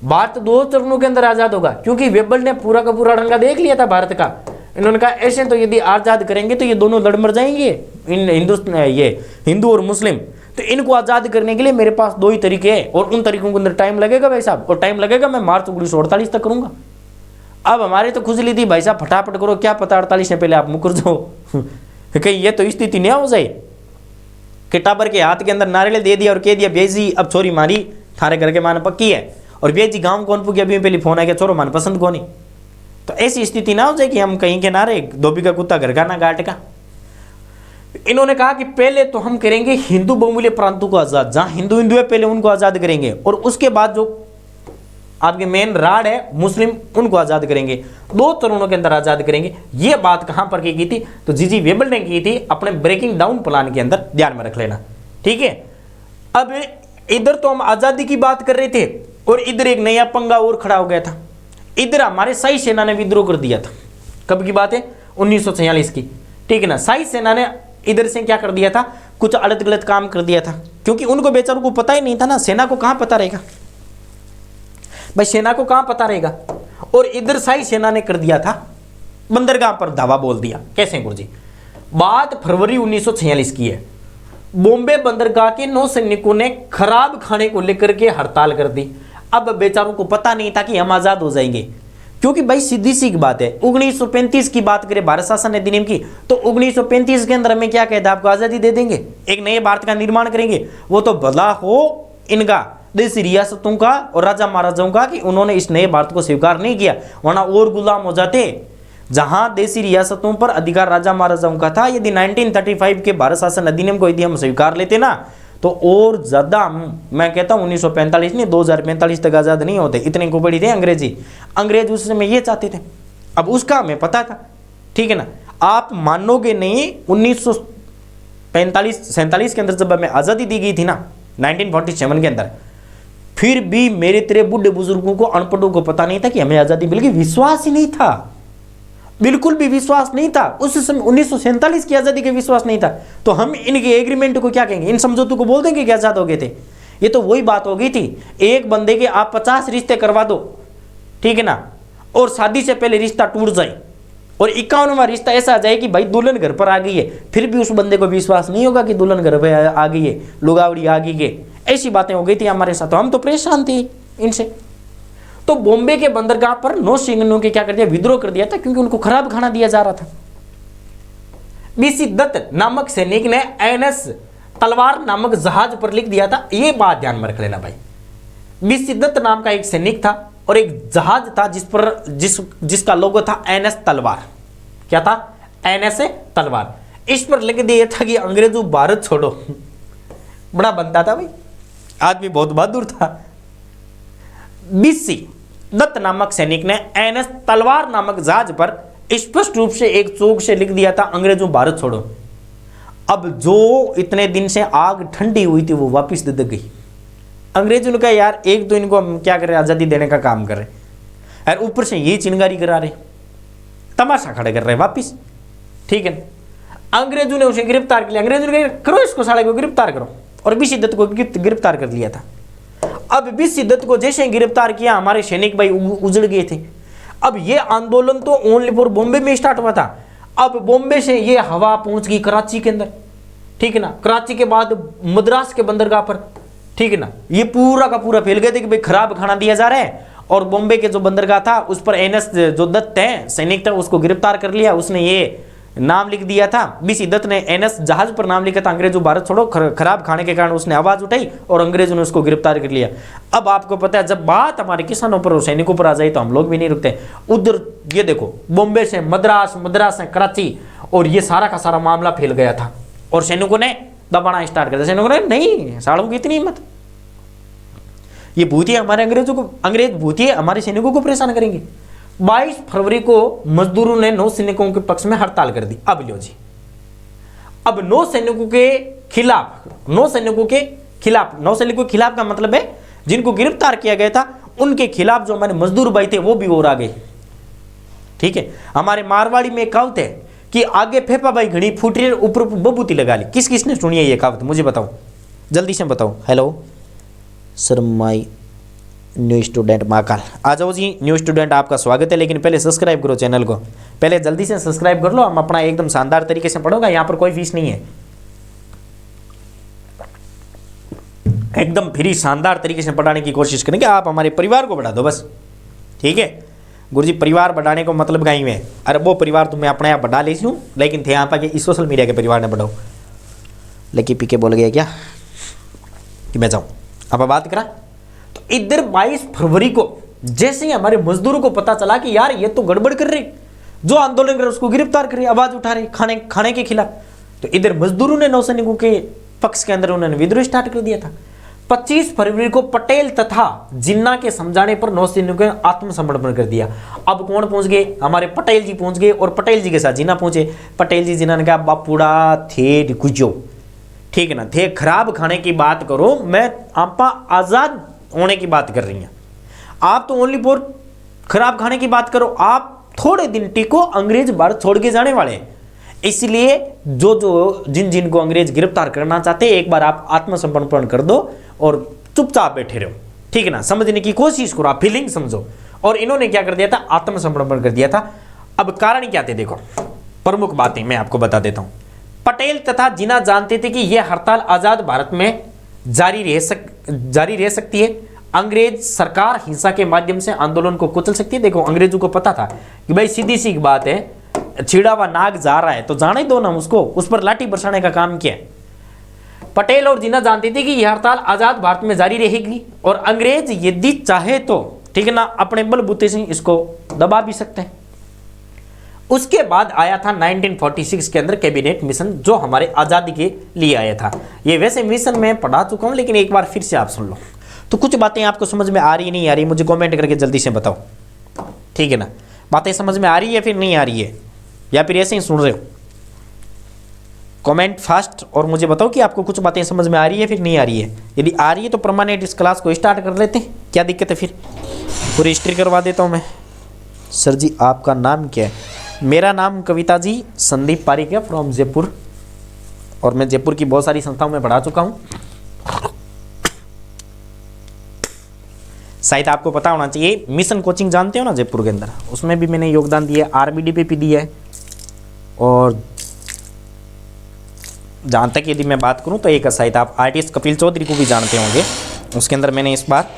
भारत 2 चरणों के अंदर आजाद होगा, क्योंकि वेबल ने पूरा का पूरा डंगा देख लिया था भारत का। इन्होंने कहा ऐसे तो यदि आजाद करेंगे तो ये दोनों लड़ मर जाएंगे, ये हिंदू और मुस्लिम। तो इनको आजाद करने के लिए मेरे पास 2 ही तरीके हैं और उन तरीकों के अंदर टाइम लगेगा भाई साहब, और टाइम लगेगा मैं मार्च 1948 तक करूंगा। अब हमारी तो खुजली थी भाई साहब फटाफट करो, क्या पता 48 से पहले आप मुकर जाओ कहीं ये तो स्थिति नहीं हो जाए कि टाबर के हाथ के अंदर नारियल दे दिया और कह दिया भेजी अब छोरी मारी थारे घर के मान पक्की है, और भेजी गाँव कौन पुगे अभी पहले फोन आया छोरो मान पसंद कौन ही। तो ऐसी स्थिति ना हो जाए कि हम कहीं के नारे धोबी का कुत्ता घर का ना गाट का। इन्होंने कहा कि पहले तो हम करेंगे हिंदू बहुमूल्य प्रांतों को आजाद, जहां हिंदू है पहले उनको आजाद करेंगे, और उसके बाद जो आपके मेन राड है मुस्लिम उनको आजाद करेंगे। 2 चरणों के अंदर आजाद करेंगे। ये बात कहां पर की थी, तो जीजी वेबल ने की थी अपने ब्रेकिंग डाउन प्लान के अंदर, ध्यान में रख लेना, ठीक है। अब इधर तो हम आजादी की बात कर रहे थे और इधर एक नया पंगा और खड़ा हो गया था। इधर हमारे शाही सेना ने विद्रोह कर दिया था। कब की बात है, 1946 की, ठीक है ना। शाही सेना ने इधर से क्या कर दिया था, कुछ अलग गलत काम कर दिया था, क्योंकि उनको बेचारों को पता ही नहीं था ना, सेना को कहां पता रहेगा भाई, सेना को कहां पता रहेगा। और इधर शाही सेना ने कर दिया था बंदरगाह पर धावा बोल दिया। कैसे गुरुजी, बात फरवरी 1946 की है। बॉम्बे बंदरगाह के नौसैनिकों ने खराब खाने को लेकर के हड़ताल कर दी। अब बेचारों को पता नहीं था कि हम आजाद हो जाएंगे, क्योंकि भाई सीधी सी बात है, 1935 की बात करें भारत शासन अधिनियम की, तो 1935 के अंदर हमें क्या कहता है, आपको आजादी दे देंगे, एक नए भारत का निर्माण करेंगे। वो तो भला हो इनका देसी रियासतों का और राजा महाराजाओं का कि उन्होंने इस नए भारत को स्वीकार नहीं किया, वरना और गुलाम हो जाते। जहां देसी रियासतों पर अधिकार राजा महाराजाओं का था, यदि 1935 के भारत शासन अधिनियम को यदि हम स्वीकार लेते ना, तो और ज्यादा, मैं कहता हूं 1945 नहीं 2045 तक आजाद नहीं होते, इतने को बड़ी थे अंग्रेज उस समय ये चाहते थे। अब उसका हमें पता था, ठीक है ना। आप मानोगे नहीं, 1947 के अंदर जब हमें आजादी दी गई थी ना 1947 के अंदर, फिर भी मेरे तेरे बूढ़े बुजुर्गों को, अनपढ़ों को पता नहीं था कि हमें आजादी मिल गई। विश्वास ही नहीं था, बिल्कुल भी विश्वास नहीं था उस समय। 1947 की आजादी का विश्वास नहीं था, तो हम इनके एग्रीमेंट को क्या कहेंगे, इन समझौतों को बोल देंगे कि आजाद हो गए थे। ये तो वही बात हो गई थी, एक बंदे के आप 50 रिश्ते करवा दो, ठीक है ना, और शादी से पहले रिश्ता टूट जाए, और 51वां रिश्ता ऐसा आ जाए कि भाई दुल्हन घर पर आ गई है, फिर भी उस बंदे को विश्वास नहीं होगा कि दुल्हन घर पर आ गई है, लुगावड़ी आ गई है। ऐसी बातें हो गई थी हमारे साथ, तो हम तो परेशान थे इनसे। तो बॉम्बे के बंदरगाह पर नौसैनिकों के क्या कर दिया, विद्रोह कर दिया था, क्योंकि उनको खराब खाना दिया जा रहा था। बीसी दत्त नामक सैनिक ने एनएस तलवार नामक जहाज पर लिख दिया था। यह बात ध्यान में रख लेना भाई, बीसी दत्त नाम का एक सैनिक था और एक जहाज था जिसका लोगो था एनएस तलवार। क्या था, एनएस तलवार। इस पर लिख दिया था कि अंग्रेजों भारत छोड़ो। बड़ा बनता था भाई, आदमी बहुत बहादुर था। बीसी दत्त नामक सैनिक ने एनएस तलवार नामक जहाज पर स्पष्ट रूप से एक चौक से लिख दिया था, अंग्रेजों भारत छोड़ो। अब जो इतने दिन से आग ठंडी हुई थी वो वापस दे गई। अंग्रेजों ने कहा यार एक तो इनको हम क्या कर रहे, आजादी देने का काम कर रहे हैं, और ऊपर से ये चिंगारी करा रहे, तमाशा खड़ा कर रहे हैं वापिस, ठीक है। अंग्रेजों ने उसे गिरफ्तार कर लिया। अंग्रेजों ने कहा करो इसको, साले को गिरफ्तार करो, और बीसी दत्त को गिरफ्तार कर लिया था। अब बीसी दत्त को जैसे गिरफ्तार किया, हमारे सैनिक भाई उजड़ गए थे। अब ये आंदोलन तो ओनली फॉर बॉम्बे में स्टार्ट हुआ था। अब बॉम्बे से ये हवा पहुंच गई कराची के अंदर, ठीक है ना। कराची के बाद मद्रास के बंदरगाह पर, ठीक है ना। ये पूरा का पूरा फैल गए थे कि भाई खराब खाना दिया जा रहा है। और बॉम्बे के जो बंदरगाह था उस पर एनएस जो दत्त है सैनिक था, उसको गिरफ्तार कर लिया। उसने ये नाम लिख दिया था, बीसी दत्त ने एनएस जहाज पर नाम लिखा था, अंग्रेजों भारत छोड़ो। खराब खाने के कारण उसने आवाज उठाई और अंग्रेजों ने उसको गिरफ्तार कर लिया। अब आपको पता है, जब बात हमारे किसानों पर और सैनिकों पर आ जाए तो हम लोग भी नहीं रुकते। उधर ये देखो, बॉम्बे से मद्रास, मद्रास से कराची, और ये सारा का सारा मामला फैल गया था। और सैनिकों ने दबाना स्टार्ट कर दिया। सैनिकों ने नहीं, सालों की इतनी हिम्मत, ये भूतिया हमारे अंग्रेजों को, अंग्रेज भूतिया हमारे सैनिकों को परेशान करेंगे। 22 फरवरी को मजदूरों ने नौसैनिकों के पक्ष में हड़ताल कर दी। अब लो जी, अब नौसैनिकों के खिलाफ, नौसैनिकों के खिलाफ का मतलब है जिनको गिरफ्तार किया गया था उनके खिलाफ जो हमारे मजदूर भाई थे वो भी और आ गए, ठीक है। हमारे मारवाड़ी में कहावत है कि आगे फेफा भाई घड़ी फूट रही, ऊपर बबूती लगा ली। किस किसने सुनी है ये कहावत, मुझे बताओ, जल्दी से बताओ। Hello sir, my new student Mahakal, आ जाओ जी। न्यू स्टूडेंट आपका स्वागत है, लेकिन पहले सब्सक्राइब करो चैनल को, पहले जल्दी से सब्सक्राइब कर लो। हम अपना एकदम शानदार तरीके से पढ़ोगा, यहाँ पर कोई फीस नहीं है, एकदम फ्री शानदार तरीके से पढ़ाने की कोशिश करेंगे। आप हमारे परिवार को बढ़ा दो बस, ठीक है। गुरुजी परिवार बढ़ाने को मतलब कहीं में, अरे वो परिवार तो मैं अपने आप बढ़ा लेती हूँ, लेकिन थे यहाँ पर इस सोशल मीडिया के परिवार ने बढ़ाओ। लेकिन पीके बोल गया क्या कि मैं जाऊँ। अब बात करा तो इधर 22 फरवरी को जैसे ही हमारे मजदूरों को पता चला कि यार ये तो गड़बड़ कर रहे, जो आंदोलन कर रहे उसको गिरफ्तार कर रहे, आवाज उठा रहे खाने के खिलाफ, तो इधर मजदूरों ने नौसैनिकों के पक्ष के अंदर उन्होंने विद्रोह स्टार्ट कर दिया था। 25 फरवरी को पटेल तथा जिन्ना के समझाने पर नौसैनिकों ने आत्मसमर्पण कर दिया। अब कौन पहुंच गए, हमारे पटेल जी पहुंच गए, और पटेल जी के साथ जिन्ना पहुंचे। पटेल जी जिन्ना ने कहा बापूड़ा थे गुजो, ठीक है ना, थे खराब खाने की बात करो, मैं आपा आजाद होने की बात कर रही हैं, आप तो ओनली फॉर खराब खाने की बात करो, आप थोड़े दिन टिको, अंग्रेज भारत छोड़ के जाने वाले हैं। इसलिए जिन को अंग्रेज गिरफ्तार करना चाहते, एक बार आप आत्मसमर्पण कर दो और चुपचाप बैठे रहो, ठीक है ना, समझने की कोशिश करो, आप फीलिंग समझो। और इन्होंने क्या कर दिया था, आत्मसमर्पण कर दिया था। अब कारण क्या थे देखो, प्रमुख बातें मैं आपको बता देता हूं। पटेल तथा जिन्ना जानते थे कि यह हड़ताल आजाद भारत में जारी रह सकती है। अंग्रेज सरकार हिंसा के माध्यम से आंदोलन को कुचल सकती है। देखो अंग्रेजों को पता था कि भाई सीधी सी बात है, छिड़ा हुआ नाग जा रहा है तो जाने दो ना उसको, उस पर लाठी बरसाने का काम किया। पटेल और जिन्ना जानते थे कि यह हड़ताल आजाद भारत में जारी रहेगी और अंग्रेज यदि चाहे तो ठीक है ना अपने बलबूते से इसको दबा भी सकते हैं। उसके बाद आया था 1946 के अंदर कैबिनेट मिशन, जो हमारे आजादी के लिए आया था। ये वैसे मिशन मैं पढ़ा चुका हूं, लेकिन एक बार फिर से आप सुन लो। तो कुछ बातें आपको समझ में आ रही नहीं आ रही, मुझे कमेंट करके जल्दी से बताओ, ठीक है ना। बातें समझ में आ रही है फिर नहीं आ रही है, या फिर ऐसे ही सुन रहे हो? कमेंट फास्ट और मुझे बताओ कि आपको कुछ बातें समझ में आ रही है फिर नहीं आ रही है। यदि आ रही है तो परमानेंट इस क्लास को स्टार्ट कर लेते हैं, क्या दिक्कत है? फिर पूरी हिस्ट्री करवा देता हूँ मैं। सर जी आपका नाम क्या है? मेरा नाम कविता जी संदीप पारिक है, फ्रॉम जयपुर, और मैं जयपुर की बहुत सारी संस्थाओं में पढ़ा चुका हूँ। शायद आपको पता होना चाहिए, मिशन कोचिंग जानते हो ना जयपुर के अंदर, उसमें भी मैंने योगदान दिया है, आरबीडी पे भी दिया है। और जहाँ तक यदि मैं बात करूँ तो एक शायद आप आर्टिस्ट कपिल चौधरी को भी जानते होंगे, उसके अंदर मैंने इस बार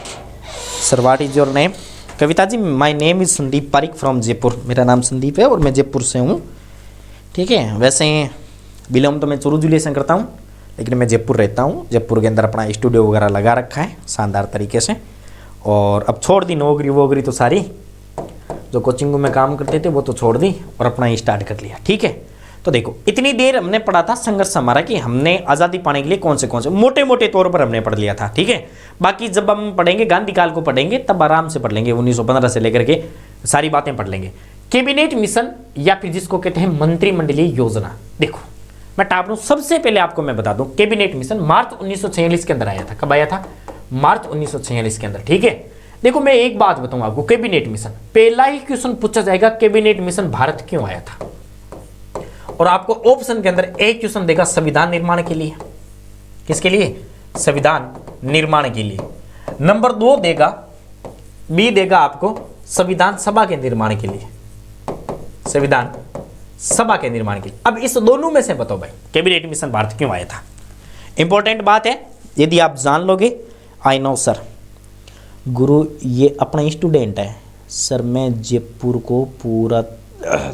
sir what is your name? Kavita ji my name is Sandeep Pareek from Jaipur, मेरा नाम संदीप है और मैं जयपुर से हूँ, ठीक है। वैसे बिलोंग तो मैं चुरू जिले से करता हूँ, लेकिन मैं जयपुर रहता हूँ। जयपुर के अंदर अपना स्टूडियो वगैरह लगा रखा है शानदार तरीके से, और अब छोड़ दी नौकरी वोकरी तो सारी, जो कोचिंगों में काम करते थे वो तो छोड़ दी और अपना ही स्टार्ट कर लिया, ठीक है। तो देखो इतनी देर हमने पढ़ा था संघर्ष हमारा कि हमने आज़ादी पाने के लिए कौन से मोटे मोटे तौर पर हमने पढ़ लिया था, ठीक है। बाकी जब हम पढ़ेंगे गांधी काल को पढ़ेंगे तब आराम से पढ़ लेंगे, 1915 से लेकर के सारी बातें पढ़ लेंगे। कैबिनेट मिशन या फिर जिसको कहते हैं मंत्रिमंडलीय योजना, देखो मैं टाप सबसे पहले आपको मैं बता दूं, कैबिनेट मिशन मार्च 1946 के अंदर आया था। कब आया था? मार्च 1946 के अंदर, ठीक है। देखो मैं एक बात बताऊं आपको, कैबिनेट मिशन पहला ही क्वेश्चन पूछा जाएगा, कैबिनेट मिशन भारत क्यों आया था? और आपको ऑप्शन के अंदर एक क्वेश्चन देगा संविधान निर्माण के लिए। किसके लिए? संविधान निर्माण के लिए। नंबर 2 देगा, बी देगा आपको संविधान सभा के निर्माण के लिए, संविधान सभा के निर्माण के लिए। अब इस दोनों में से बताओ भाई कैबिनेट मिशन भारत क्यों आया था? इंपॉर्टेंट बात है, यदि आप जान लोगे। आई नो सर, गुरु ये अपना स्टूडेंट है सर, मैं जयपुर को पूरा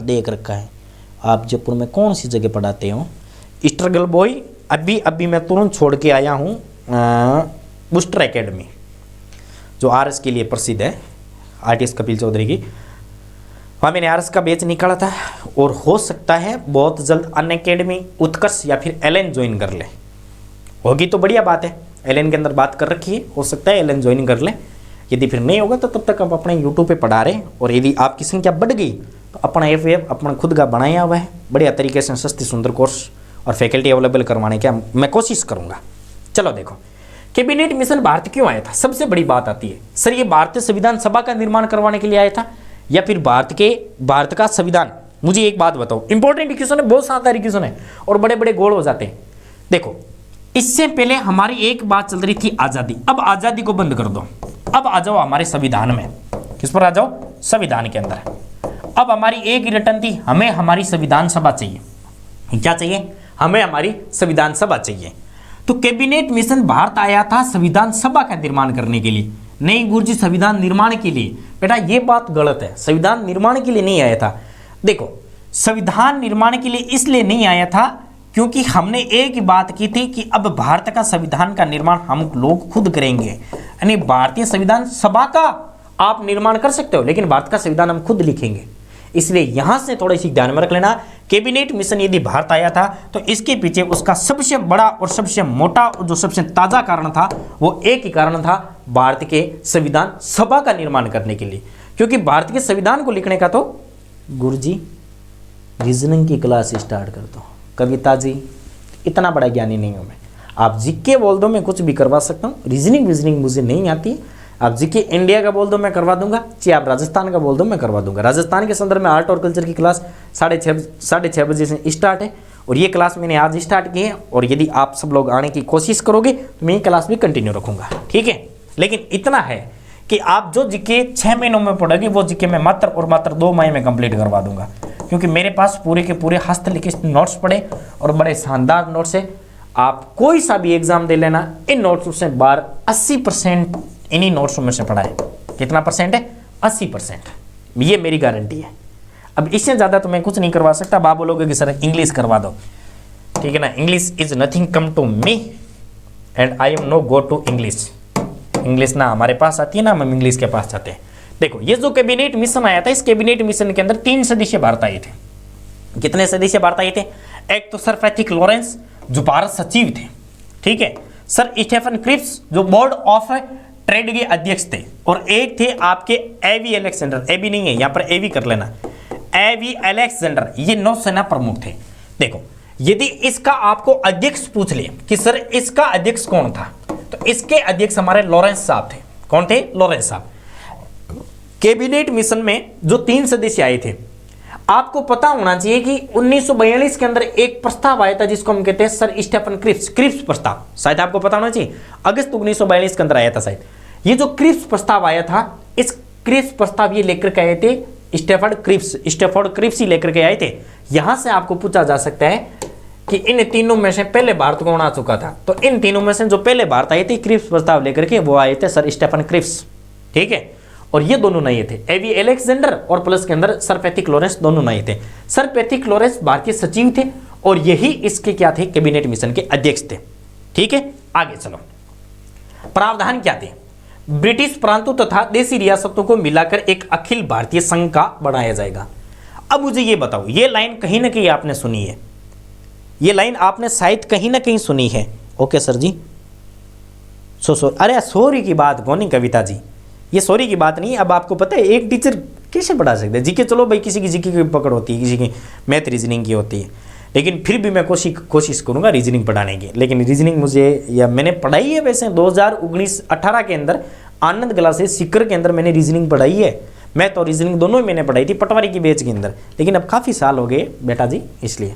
देख रखा है। आप जयपुर में कौन सी जगह पढ़ाते हो? स्ट्रगल बॉय अभी मैं तुरंत छोड़ के आया हूँ बूस्टर एकेडमी, जो आरएस के लिए प्रसिद्ध है, आर्टिस्ट कपिल चौधरी की। वहाँ मैंने आरएस का बैच निकाला था, और हो सकता है बहुत जल्द अन्य एकेडमी, उत्कर्ष या फिर एलएन ज्वाइन कर ले। होगी तो बढ़िया बात है, एलएन के अंदर बात कर रखी है, हो सकता है एलएन ज्वाइन कर ले। यदि फिर नहीं होगा तो तब तक आप अपने यूट्यूब पे पढ़ा रहे, और यदि आपकी संख्या बढ़ गई तो अपना एफ अपना खुद का बनाया हुआ है बढ़िया तरीके से, सस्ती सुंदर कोर्स और फैकल्टी अवेलेबल करवाने की मैं कोशिश करूंगा। चलो देखो कैबिनेट मिशन भारत क्यों आया था? सबसे बड़ी बात आती है सर, ये भारतीय संविधान सभा का निर्माण करवाने के लिए आया था या फिर भारत का संविधान? मुझे एक बात बताओ, इंपॉर्टेंट क्वेश्चन है, बहुत सारे क्वेश्चन है और बड़े बड़े गोल हो जाते हैं। देखो इससे पहले हमारी एक बात चल रही थी आजादी, अब आजादी को बंद कर दो, अब आ जाओ हमारे संविधान में। किस पर आ जाओ? संविधान के अंदर। अब हमारी एक रिटर्न थी, हमें हमारी संविधान सभा चाहिए। क्या चाहिए? हमें हमारी संविधान सभा चाहिए। तो कैबिनेट मिशन भारत आया था संविधान सभा का निर्माण करने के लिए, नहीं गुरुजी संविधान निर्माण के लिए। बेटा ये बात गलत है, संविधान निर्माण के लिए नहीं आया था। देखो संविधान निर्माण के लिए इसलिए नहीं आया था क्योंकि हमने एक ही बात की थी कि अब भारत का संविधान का निर्माण हम लोग खुद करेंगे, यानी भारतीय संविधान सभा का आप निर्माण कर सकते हो, लेकिन भारत का संविधान हम खुद लिखेंगे। इसलिए यहां से थोड़ी सी ध्यान में रख लेना, कैबिनेट मिशन यदि भारत आया था तो इसके पीछे उसका सबसे बड़ा और सबसे मोटा और जो सबसे ताजा कारण था वो एक ही कारण था, भारत के संविधान सभा का निर्माण करने के लिए। क्योंकि भारत के संविधान को लिखने का तो गुरुजी रीजनिंग की क्लास स्टार्ट कर दो। कविता जी इतना बड़ा ज्ञानी नहीं हूं मैं, आप जीके बोल दो मैं कुछ भी करवा सकता हूँ, रीजनिंग मुझे नहीं आती। आप जीके इंडिया का बोल दो मैं करवा दूंगा, चाहे आप राजस्थान का बोल दो मैं करवा दूंगा। राजस्थान के संदर्भ में आर्ट और कल्चर की क्लास 6:30 बजे से स्टार्ट है, और ये क्लास मैंने आज स्टार्ट की है, और यदि आप सब लोग आने की कोशिश करोगे तो मैं ये क्लास भी कंटिन्यू रखूंगा, ठीक है। लेकिन इतना है कि आप जो जीके 6 महीनों में पढ़ोगे वो जीके मैं मात्र और मात्र 2 महीने में कंप्लीट करवा दूंगा। क्योंकि मेरे पास पूरे के पूरे हस्तलिखित नोट्स पड़े और बड़े शानदार नोट्स है। आप कोई सा भी एग्जाम दे लेना, इन नोट्स से बार 80% इन्हीं नोट्स में से पढ़ा है। कितना परसेंट है? 80%। ये मेरी गारंटी है। अब इससे ज़्यादा तो मैं कुछ नहीं करवा सकता। अब आप बोलोगे कि सर इंग्लिश करवा दो, ठीक है ना। English is nothing come to me and I am no go to English. English ना हमारे पास आती है ना हम इंग्लिश के पास जाते हैं। देखो ये जो कैबिनेट मिशन आया था, इस कैबिनेट मिशन के अंदर 3 सदस्य भारत आए थे। कितने सदस्य भारत आए थे? एक तो सर पैथिक लॉरेंस जो भारत सचिव थे, ठीक है। सर स्टीफन क्रिप्स जो बोर्ड ऑफ ट्रेड के अध्यक्ष थे, और एक थे आपके एवी अलेक्जेंडर। एवी नहीं है यहाँ पर, एवी कर लेना, एवी अलेक्जेंडर, ये नौसेना प्रमुख थे। देखो यदि इसका आपको अध्यक्ष पूछ ले कि सर इसका अध्यक्ष कौन था, तो इसके अध्यक्ष हमारे लॉरेंस साहब थे। कौन थे? लॉरेंस साहब। कैबिनेट मिशन में जो 3 सदस्य आए थे, आपको पता होना चाहिए कि 1942 के अंदर एक प्रस्ताव आया था जिसको हम कहते हैं सर स्टीफन क्रिप्स प्रस्ताव। शायद आपको पता होना चाहिए, अगस्त 1942 के अंदर आया था शायद। ये जो क्रिप्स प्रस्ताव आया था, इस क्रिप्स प्रस्ताव ये लेकर के आए थे स्टेफर्ड क्रिप्स ही लेकर के आए थे। यहां से आपको पूछा जा सकता है कि इन तीनों में से पहले भारत कौन आ चुका था, तो इन तीनों में से जो पहले भारत आए थे क्रिप्स प्रस्ताव लेकर के, वो आए थे सर स्टीफन क्रिप्स, ठीक है। और ये दोनों नए थे, एवी अलेक्जेंडर और प्लस के अंदर सर पैथिक लॉरेंस, दोनों नए थे। सर पैथिक लॉरेंस भारतीय सचिव थे और यही इसके क्या थे? कैबिनेट मिशन के अध्यक्ष थे, ठीक है। आगे चलो, प्रावधान क्या थे? ब्रिटिश प्रांतों तथा देशी रियासतों को मिलाकर एक अखिल भारतीय संघ का बनाया जाएगा। अब मुझे ये बताओ, ये लाइन कहीं ना कहीं आपने सुनी है, ये लाइन आपने शायद कहीं ना कहीं सुनी है। ओके सर जी, अरे सॉरी की बात कौन, कविता जी, ये सॉरी की बात नहीं। अब आपको पता है एक टीचर कैसे पढ़ा सकते हैं जीके? चलो भाई, किसी की जीके की पकड़ होती है, किसी की मैथ रीजनिंग की होती है, लेकिन फिर भी मैं कोशिश करूंगा रीजनिंग पढ़ाने की। लेकिन रीजनिंग मुझे, या मैंने पढ़ाई है वैसे 2019-18 के अंदर आनंद क्लासेस सीकर के अंदर मैंने रीजनिंग पढ़ाई है। मैथ और रीजनिंग दोनों ही मैंने पढ़ाई थी पटवारी की बैच के अंदर, लेकिन अब काफ़ी साल हो गए बेटा जी, इसलिए।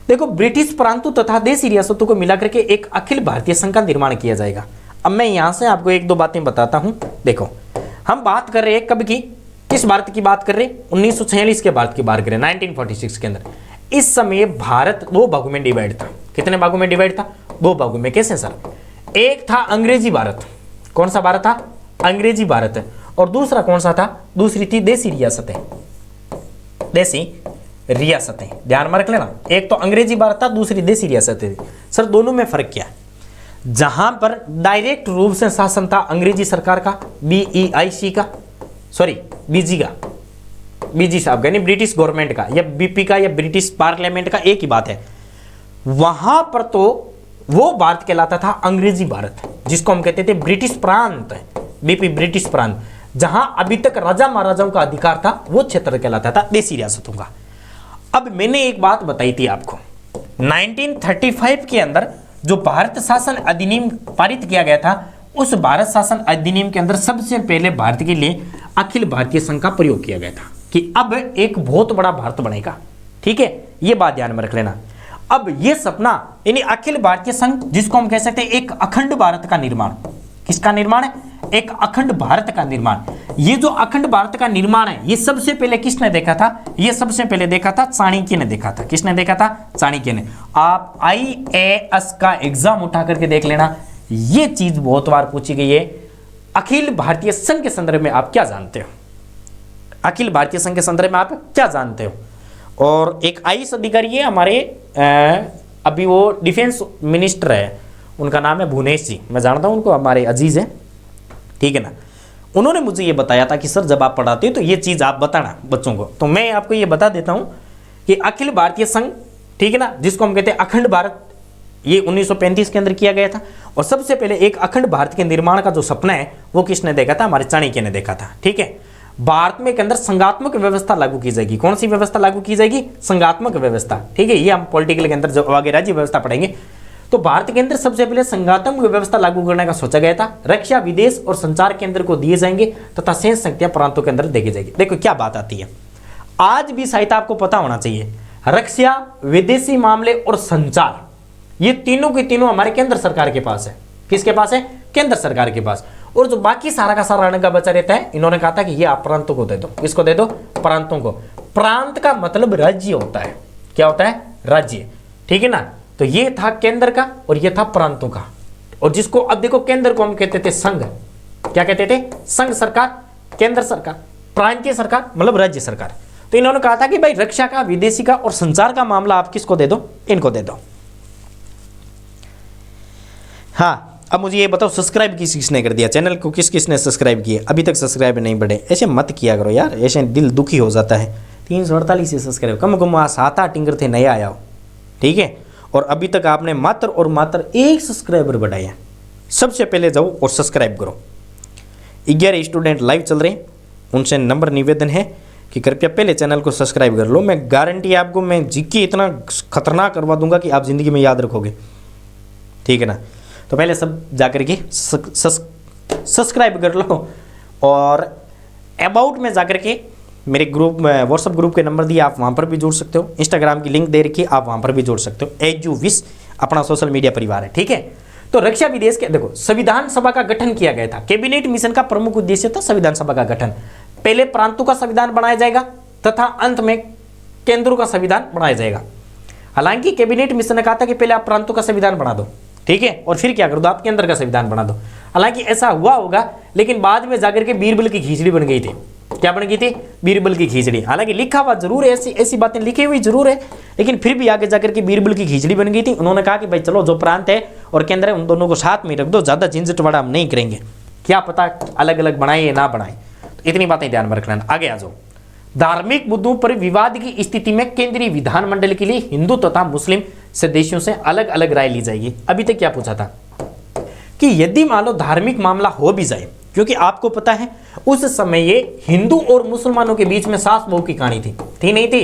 देखो, ब्रिटिश प्रांतों तथा देशी रियासतों को मिलाकर के एक अखिल भारतीय संघ का निर्माण किया जाएगा। अब मैं यहाँ से आपको 1-2 बातें बताता हूँ। देखो, हम बात कर रहे हैं कब की, किस भारत की बात कर रहे हैं? 1946 के भारत की बात कर रहे हैं, 1946 के अंदर। इस समय भारत 2 भागों में डिवाइड था। कितने भागों में डिवाइड था? 2 भागों में। कैसे सर? एक था अंग्रेजी भारत। कौन सा भारत था? अंग्रेजी भारत। और दूसरा कौन सा था? दूसरी थी देशी रियासतें। देशी रियासतें, ध्यान में रख लेना। एक तो अंग्रेजी भारत था, दूसरी देशी रियासतें थी। सर दोनों में फर्क क्या है? जहां पर डायरेक्ट रूप से शासन था अंग्रेजी सरकार का, BEIC का, सॉरी BG का, BG साहब का, यानी ब्रिटिश गवर्नमेंट का, या BP का, या ब्रिटिश पार्लियामेंट का, एक ही बात है। वहां पर तो वो भारत कहलाता था अंग्रेजी भारत, जिसको हम कहते थे ब्रिटिश प्रांत, BP ब्रिटिश प्रांत। जहां अभी तक राजा महाराजाओं का अधिकार था, वो क्षेत्र कहलाता था देशी रियासतों का। अब मैंने एक बात बताई थी आपको, 1935 के अंदर जो भारत शासन अधिनियम पारित किया गया था, उस भारत शासन अधिनियम के अंदर सबसे पहले भारत के लिए अखिल भारतीय संघ का प्रयोग किया गया था कि अब एक बहुत बड़ा भारत बनेगा, ठीक है। ये बात ध्यान में रख लेना। अब ये सपना, यानी अखिल भारतीय संघ, जिसको हम कह सकते हैं एक अखंड भारत का निर्माण। किसका निर्माण है? एक अखंड भारत का निर्माण। ये जो अखंड भारत का निर्माण है, ये सबसे पहले किसने देखा था? ये सबसे पहले देखा था चाणक्य ने देखा था। किसने देखा था? चाणक्य ने। आप IAS का एग्जाम उठा करके देख लेना, ये चीज बहुत बार पूछी गई है। अखिल भारतीय संघ के संदर्भ में आप क्या जानते हो? अखिल भारतीय संघ के संदर्भ में आप क्या जानते हो? और एक IAS अधिकारी है हमारे, अभी वो डिफेंस मिनिस्टर है, उनका नाम है भुवनेश जी, मैं जानता हूं उनको, हमारे अजीज है, ठीक है ना। उन्होंने मुझे ये बताया था कि सर जब आप पढ़ाते हो तो ये चीज़ आप बताना बच्चों को। तो मैं आपको ये बता देता हूँ कि अखिल भारतीय संघ, ठीक है ना, जिसको हम कहते हैं अखंड भारत, ये 1935 के अंदर किया गया था। और सबसे पहले एक अखंड भारत के निर्माण का जो सपना है, वो किसने देखा था? हमारे चाणक्य ने देखा था, ठीक है। भारत में के अंदर संघात्मक व्यवस्था लागू की जाएगी। कौन सी व्यवस्था लागू की जाएगी? संघात्मक व्यवस्था, ठीक है। ये हम पॉलिटिकल के अंदर जब आगे राज्य व्यवस्था पढ़ेंगे, तो भारत के अंदर सबसे पहले संघात्मक व्यवस्था लागू करने का सोचा गया था। रक्षा, विदेश और संचार केंद्र को दिए जाएंगे तथा शेष शक्तियां प्रांतों के अंदर देखी जाएगी। देखो क्या बात आती है, आज भी शायद आपको पता होना चाहिए, रक्षा, विदेशी मामले और संचार, ये तीनों के तीनों हमारे केंद्र सरकार के पास है। किसके पास है? केंद्र सरकार के पास। और जो बाकी सारा का सारा का बचा रहता है, इन्होंने कहा था कि ये आप प्रांतों को दे दो। किसको दे दो? प्रांतों को। प्रांत का मतलब राज्य होता है। क्या होता है? राज्य। ठीक है ना। तो ये था केंद्र का और ये था प्रांतों का। और जिसको अब देखो, केंद्र को हम कहते थे संघ। क्या कहते थे? संघ सरकार, केंद्र सरकार, प्रांतीय सरकार मतलब राज्य सरकार। तो इन्होंने कहा था कि भाई रक्षा का, विदेशी का और संचार का मामला आप किसको दे दो? इनको दे दो। हाँ, अब मुझे ये बताओ, सब्सक्राइब किस किसने कर दिया? चैनल को किस किसने सब्सक्राइब किया? अभी तक सब्सक्राइब नहीं बढ़े, ऐसे मत किया करो यार, ऐसे दिल दुखी हो जाता है। 348 से सब्सक्राइब, कम कम 7-8 टिंगर थे, नया आया हो। ठीक है, और अभी तक आपने मात्र और मात्र 1 सब्सक्राइबर बढ़ाया। सबसे पहले जाओ और सब्सक्राइब करो। 11 स्टूडेंट लाइव चल रहे हैं, उनसे नंबर निवेदन है कि कृपया पहले चैनल को सब्सक्राइब कर लो। मैं गारंटी आपको, मैं जीके इतना खतरनाक करवा दूंगा कि आप ज़िंदगी में याद रखोगे। ठीक है ना। तो पहले सब जाकर के सब्सक्राइब कर लो, और अबाउट में जाकर के मेरे ग्रुप में, व्हाट्सअप ग्रुप के नंबर दिए, आप वहाँ पर भी जुड़ सकते हो। इंस्टाग्राम की लिंक दे रखी है, आप वहाँ पर भी जुड़ सकते हो। एज यू विश, अपना सोशल मीडिया परिवार है। ठीक है। तो रक्षा विदेश के देखो, संविधान सभा का गठन किया गया था। कैबिनेट मिशन का प्रमुख उद्देश्य था संविधान सभा का गठन। पहले प्रांतों का संविधान बनाया जाएगा तथा अंत में केंद्रों का संविधान बनाया जाएगा। हालांकि कैबिनेट मिशन ने कहा था कि पहले आप प्रांतों का संविधान बना दो, ठीक है, और फिर क्या कर दो, आप केंद्र का संविधान बना दो। हालांकि ऐसा हुआ होगा, लेकिन बाद में जाकर के बीरबल की खिचड़ी बन गई थी। क्या बन गई थी? बीरबल की खिचड़ी। हालांकि लिखा हुआ जरूर है, ऐसी बातें लिखी हुई जरूर है, लेकिन फिर भी आगे जाकर के बीरबल की खिचड़ी बन गई थी। उन्होंने कहा कि भाई चलो, जो प्रांत है और केंद्र है उन दोनों को साथ में रख दो, ज्यादा झंझटवाड़ा हम नहीं करेंगे। क्या पता अलग अलग बनाए या ना बनाए, तो इतनी बातें ध्यान में रखना। आगे आ जाओ। धार्मिक मुद्दों पर विवाद की स्थिति में केंद्रीय विधानमंडल के लिए हिंदू तथा मुस्लिम सदस्यों से अलग अलग राय ली जाएगी। अभी तक क्या पूछा था कि यदि मान लो धार्मिक मामला हो भी जाए, क्योंकि आपको पता है उस समय ये हिंदू और मुसलमानों के बीच में सास बहू की कहानी थी नहीं थी?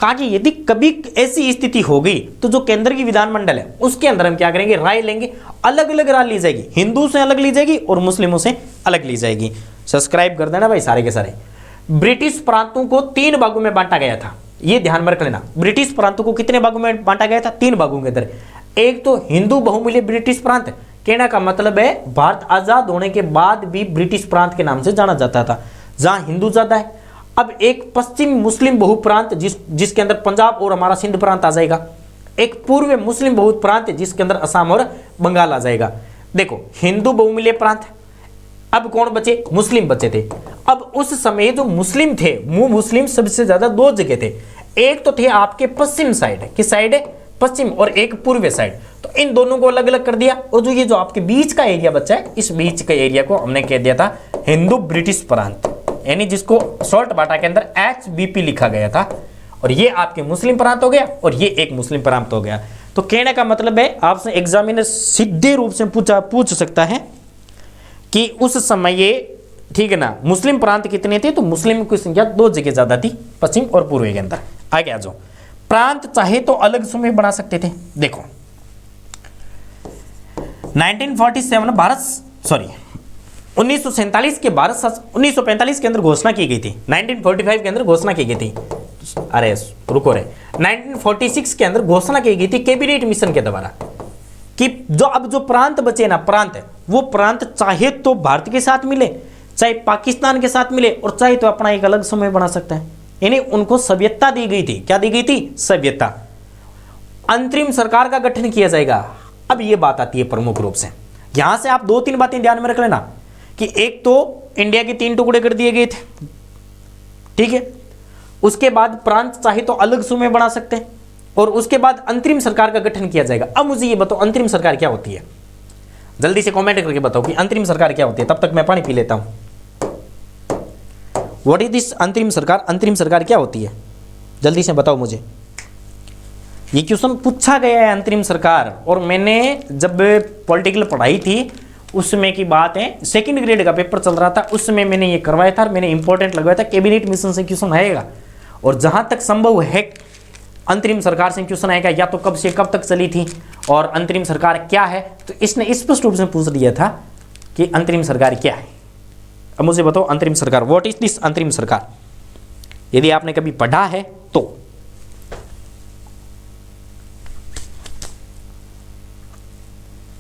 कहा कि यदि कभी ऐसी स्थिति हो गई तो जो केंद्र की विधानमंडल है उसके अंदर हम क्या करेंगे, राय लेंगे, अलग अलग राय ली जाएगी, हिंदू से अलग ली जाएगी और मुस्लिमों से अलग ली जाएगी। सब्सक्राइब कर देना भाई सारे के सारे। ब्रिटिश प्रांतों को 3 भागों में बांटा गया था, ये ध्यान में रख लेना। ब्रिटिश प्रांतों को कितने भागों में बांटा गया था? 3 भागों के अंदर। एक तो हिंदू बहुमूल्य ब्रिटिश प्रांत, कहने का मतलब है भारत आजाद होने के बाद भी ब्रिटिश प्रांत के नाम से जाना जाता था, जहां हिंदू ज्यादा है। अब एक पश्चिम मुस्लिम बहु प्रांत जिसके अंदर पंजाब और हमारा सिंध प्रांत आ जाएगा। एक पूर्व मुस्लिम बहु प्रांत जिसके अंदर असम और बंगाल आ जाएगा। देखो, हिंदू बहुमूल्य प्रांत, अब कौन बचे? मुस्लिम बचे थे। अब उस समय जो मुस्लिम थे, वो मुस्लिम सबसे ज्यादा 2 जगह थे। एक तो थे आपके पश्चिम साइड, किस साइड है? पश्चिम, और एक पूर्व साइड। तो इन दोनों को अलग अलग कर दिया, और जो ये जो आपके बीच का एरिया बचा है, इस बीच के एरिया को हमने कह दिया था हिंदू ब्रिटिश प्रांत, यानी जिसको शॉर्ट बाटा के अंदर HBP लिखा गया था। और ये आपके मुस्लिम प्रांत हो गया और ये एक मुस्लिम प्रांत हो गया। तो कहने का मतलब है, आपसे एग्जामिनर सीधे रूप से पूछ सकता है कि उस समय ये, ठीक है ना, मुस्लिम प्रांत कितने थे? तो मुस्लिम की संख्या 2 जगह ज्यादा थी, पश्चिम और पूर्व के अंदर। आगे आ जाओ। प्रांत चाहे तो अलग समूह बना सकते थे। देखो 1947 भारत, सॉरी 1947 के भारत 1945 के अंदर घोषणा की गई थी, 1945 के अंदर घोषणा की गई थी, अरे रुको रे, 1946 के अंदर घोषणा की गई थी कैबिनेट मिशन के द्वारा कि जो प्रांत बचे ना, प्रांत वो प्रांत चाहे तो भारत के साथ मिले, चाहे पाकिस्तान के साथ मिले, और चाहे तो अपना एक अलग समूह बना सकता है। यानी उनको सभ्यता दी गई थी। क्या दी गई थी? सभ्यता। अंतरिम सरकार का गठन किया जाएगा। अब ये बात आती है प्रमुख रूप से, यहां से आप 2-3 बातें ध्यान में रख लेना कि एक तो इंडिया के 3 टुकड़े कर दिए गए थे, ठीक है। उसके बाद प्रांत चाहे तो अलग समूह बना सकते हैं, और उसके बाद अंतरिम सरकार का गठन किया जाएगा। अब मुझे ये बताओ अंतरिम सरकार क्या होती है? जल्दी से कमेंट करके बताओ कि अंतरिम सरकार क्या होती है। तब तक मैं पानी पी लेता हूं। व्हाट इज दिस अंतरिम सरकार? अंतरिम सरकार क्या होती है? जल्दी से बताओ मुझे। ये क्वेश्चन पूछा गया है, अंतरिम सरकार। और मैंने जब पॉलिटिकल पढ़ाई थी उसमें की बात है, 2nd ग्रेड का पेपर चल रहा था, उसमें मैंने ये करवाया था और मैंने इंपॉर्टेंट लगवाया था, कैबिनेट मिशन से क्वेश्चन आएगा। और जहां तक संभव है अंतरिम सरकार से क्वेश्चन आएगा, या तो कब से कब तक चली थी और अंतरिम सरकार क्या है। तो इसने स्पष्ट रूप से पूछ लिया था कि अंतरिम सरकार क्या है। अब मुझे बताओ अंतरिम सरकार, व्हाट इज दिस अंतरिम सरकार? यदि आपने कभी पढ़ा है तो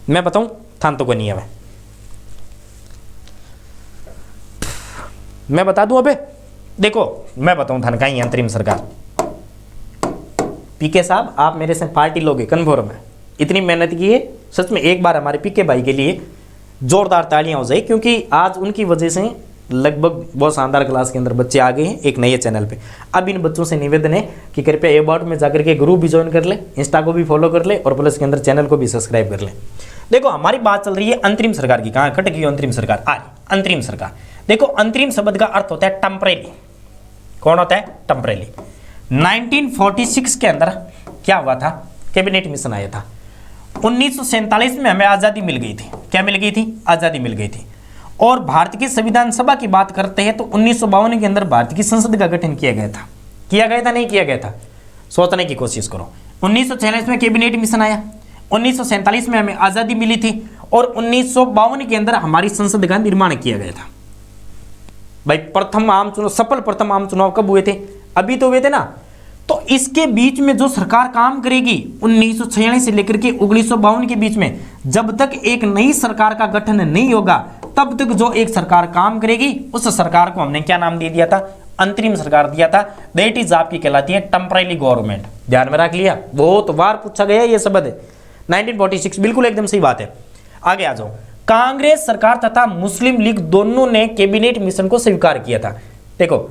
मैं बताऊं, थान तो को नहीं है, मैं बता दूं। अबे देखो मैं बताऊं धन का ही अंतरिम सरकार, पीके साहब आप मेरे से पार्टी लोगे कन्फर्म है, इतनी मेहनत की है सच में। एक बार हमारे पीके भाई के लिए जोरदार तालियां हो जाए, क्योंकि आज उनकी वजह से लगभग बहुत शानदार क्लास के अंदर बच्चे आ गए हैं एक नए चैनल पे। अब इन बच्चों से निवेदन है कि कृपया अबाउट में जाकर के ग्रुप भी ज्वाइन कर ले, इंस्टा को भी फॉलो कर ले और प्लस के अंदर चैनल को भी सब्सक्राइब कर ले। देखो हमारी बात चल रही है अंतरिम सरकार की, कहाँ कट गई अंतरिम सरकार, आ रही अंतरिम सरकार। देखो अंतरिम शब्द का अर्थ होता है टेम्परेरी, कौन होता है टेम्परेरी। 1946 के अंदर क्या हुआ था, कैबिनेट मिशन आया था। 1947 में हमें आज़ादी मिल गई थी, क्या मिल गई थी, आज़ादी मिल गई थी। और भारत की संविधान सभा की बात करते हैं तो 1952 के अंदर भारत की संसद का गठन किया गया था, किया गया था नहीं किया गया था, सोचने की कोशिश करो। 1946 में कैबिनेट मिशन आया, 1947 में हमें आज़ादी मिली थी और 1952 के अंदर हमारी संसद का निर्माण किया गया था। भाई प्रथम आम चुनाव, सफल प्रथम आम चुनाव कब हुए थे, अभी तो हुए थे ना। तो इसके बीच में जो सरकार काम करेगी 1946 से लेकर के 1952 के बीच में, जब तक एक नई सरकार का गठन नहीं होगा तब तक जो एक सरकार काम करेगी उस सरकार को हमने क्या नाम दे दिया था, अंतरिम सरकार दिया था। दैट इज आपकी कहलाती है टेम्परेरी गवर्नमेंट। ध्यान में रख लिया, बहुत बार पूछा गया ये शब्द है। 1946 बिल्कुल एकदम सही बात है। आगे आ जाओ। कांग्रेस सरकार तथा मुस्लिम लीग दोनों ने कैबिनेट मिशन को स्वीकार किया था। देखो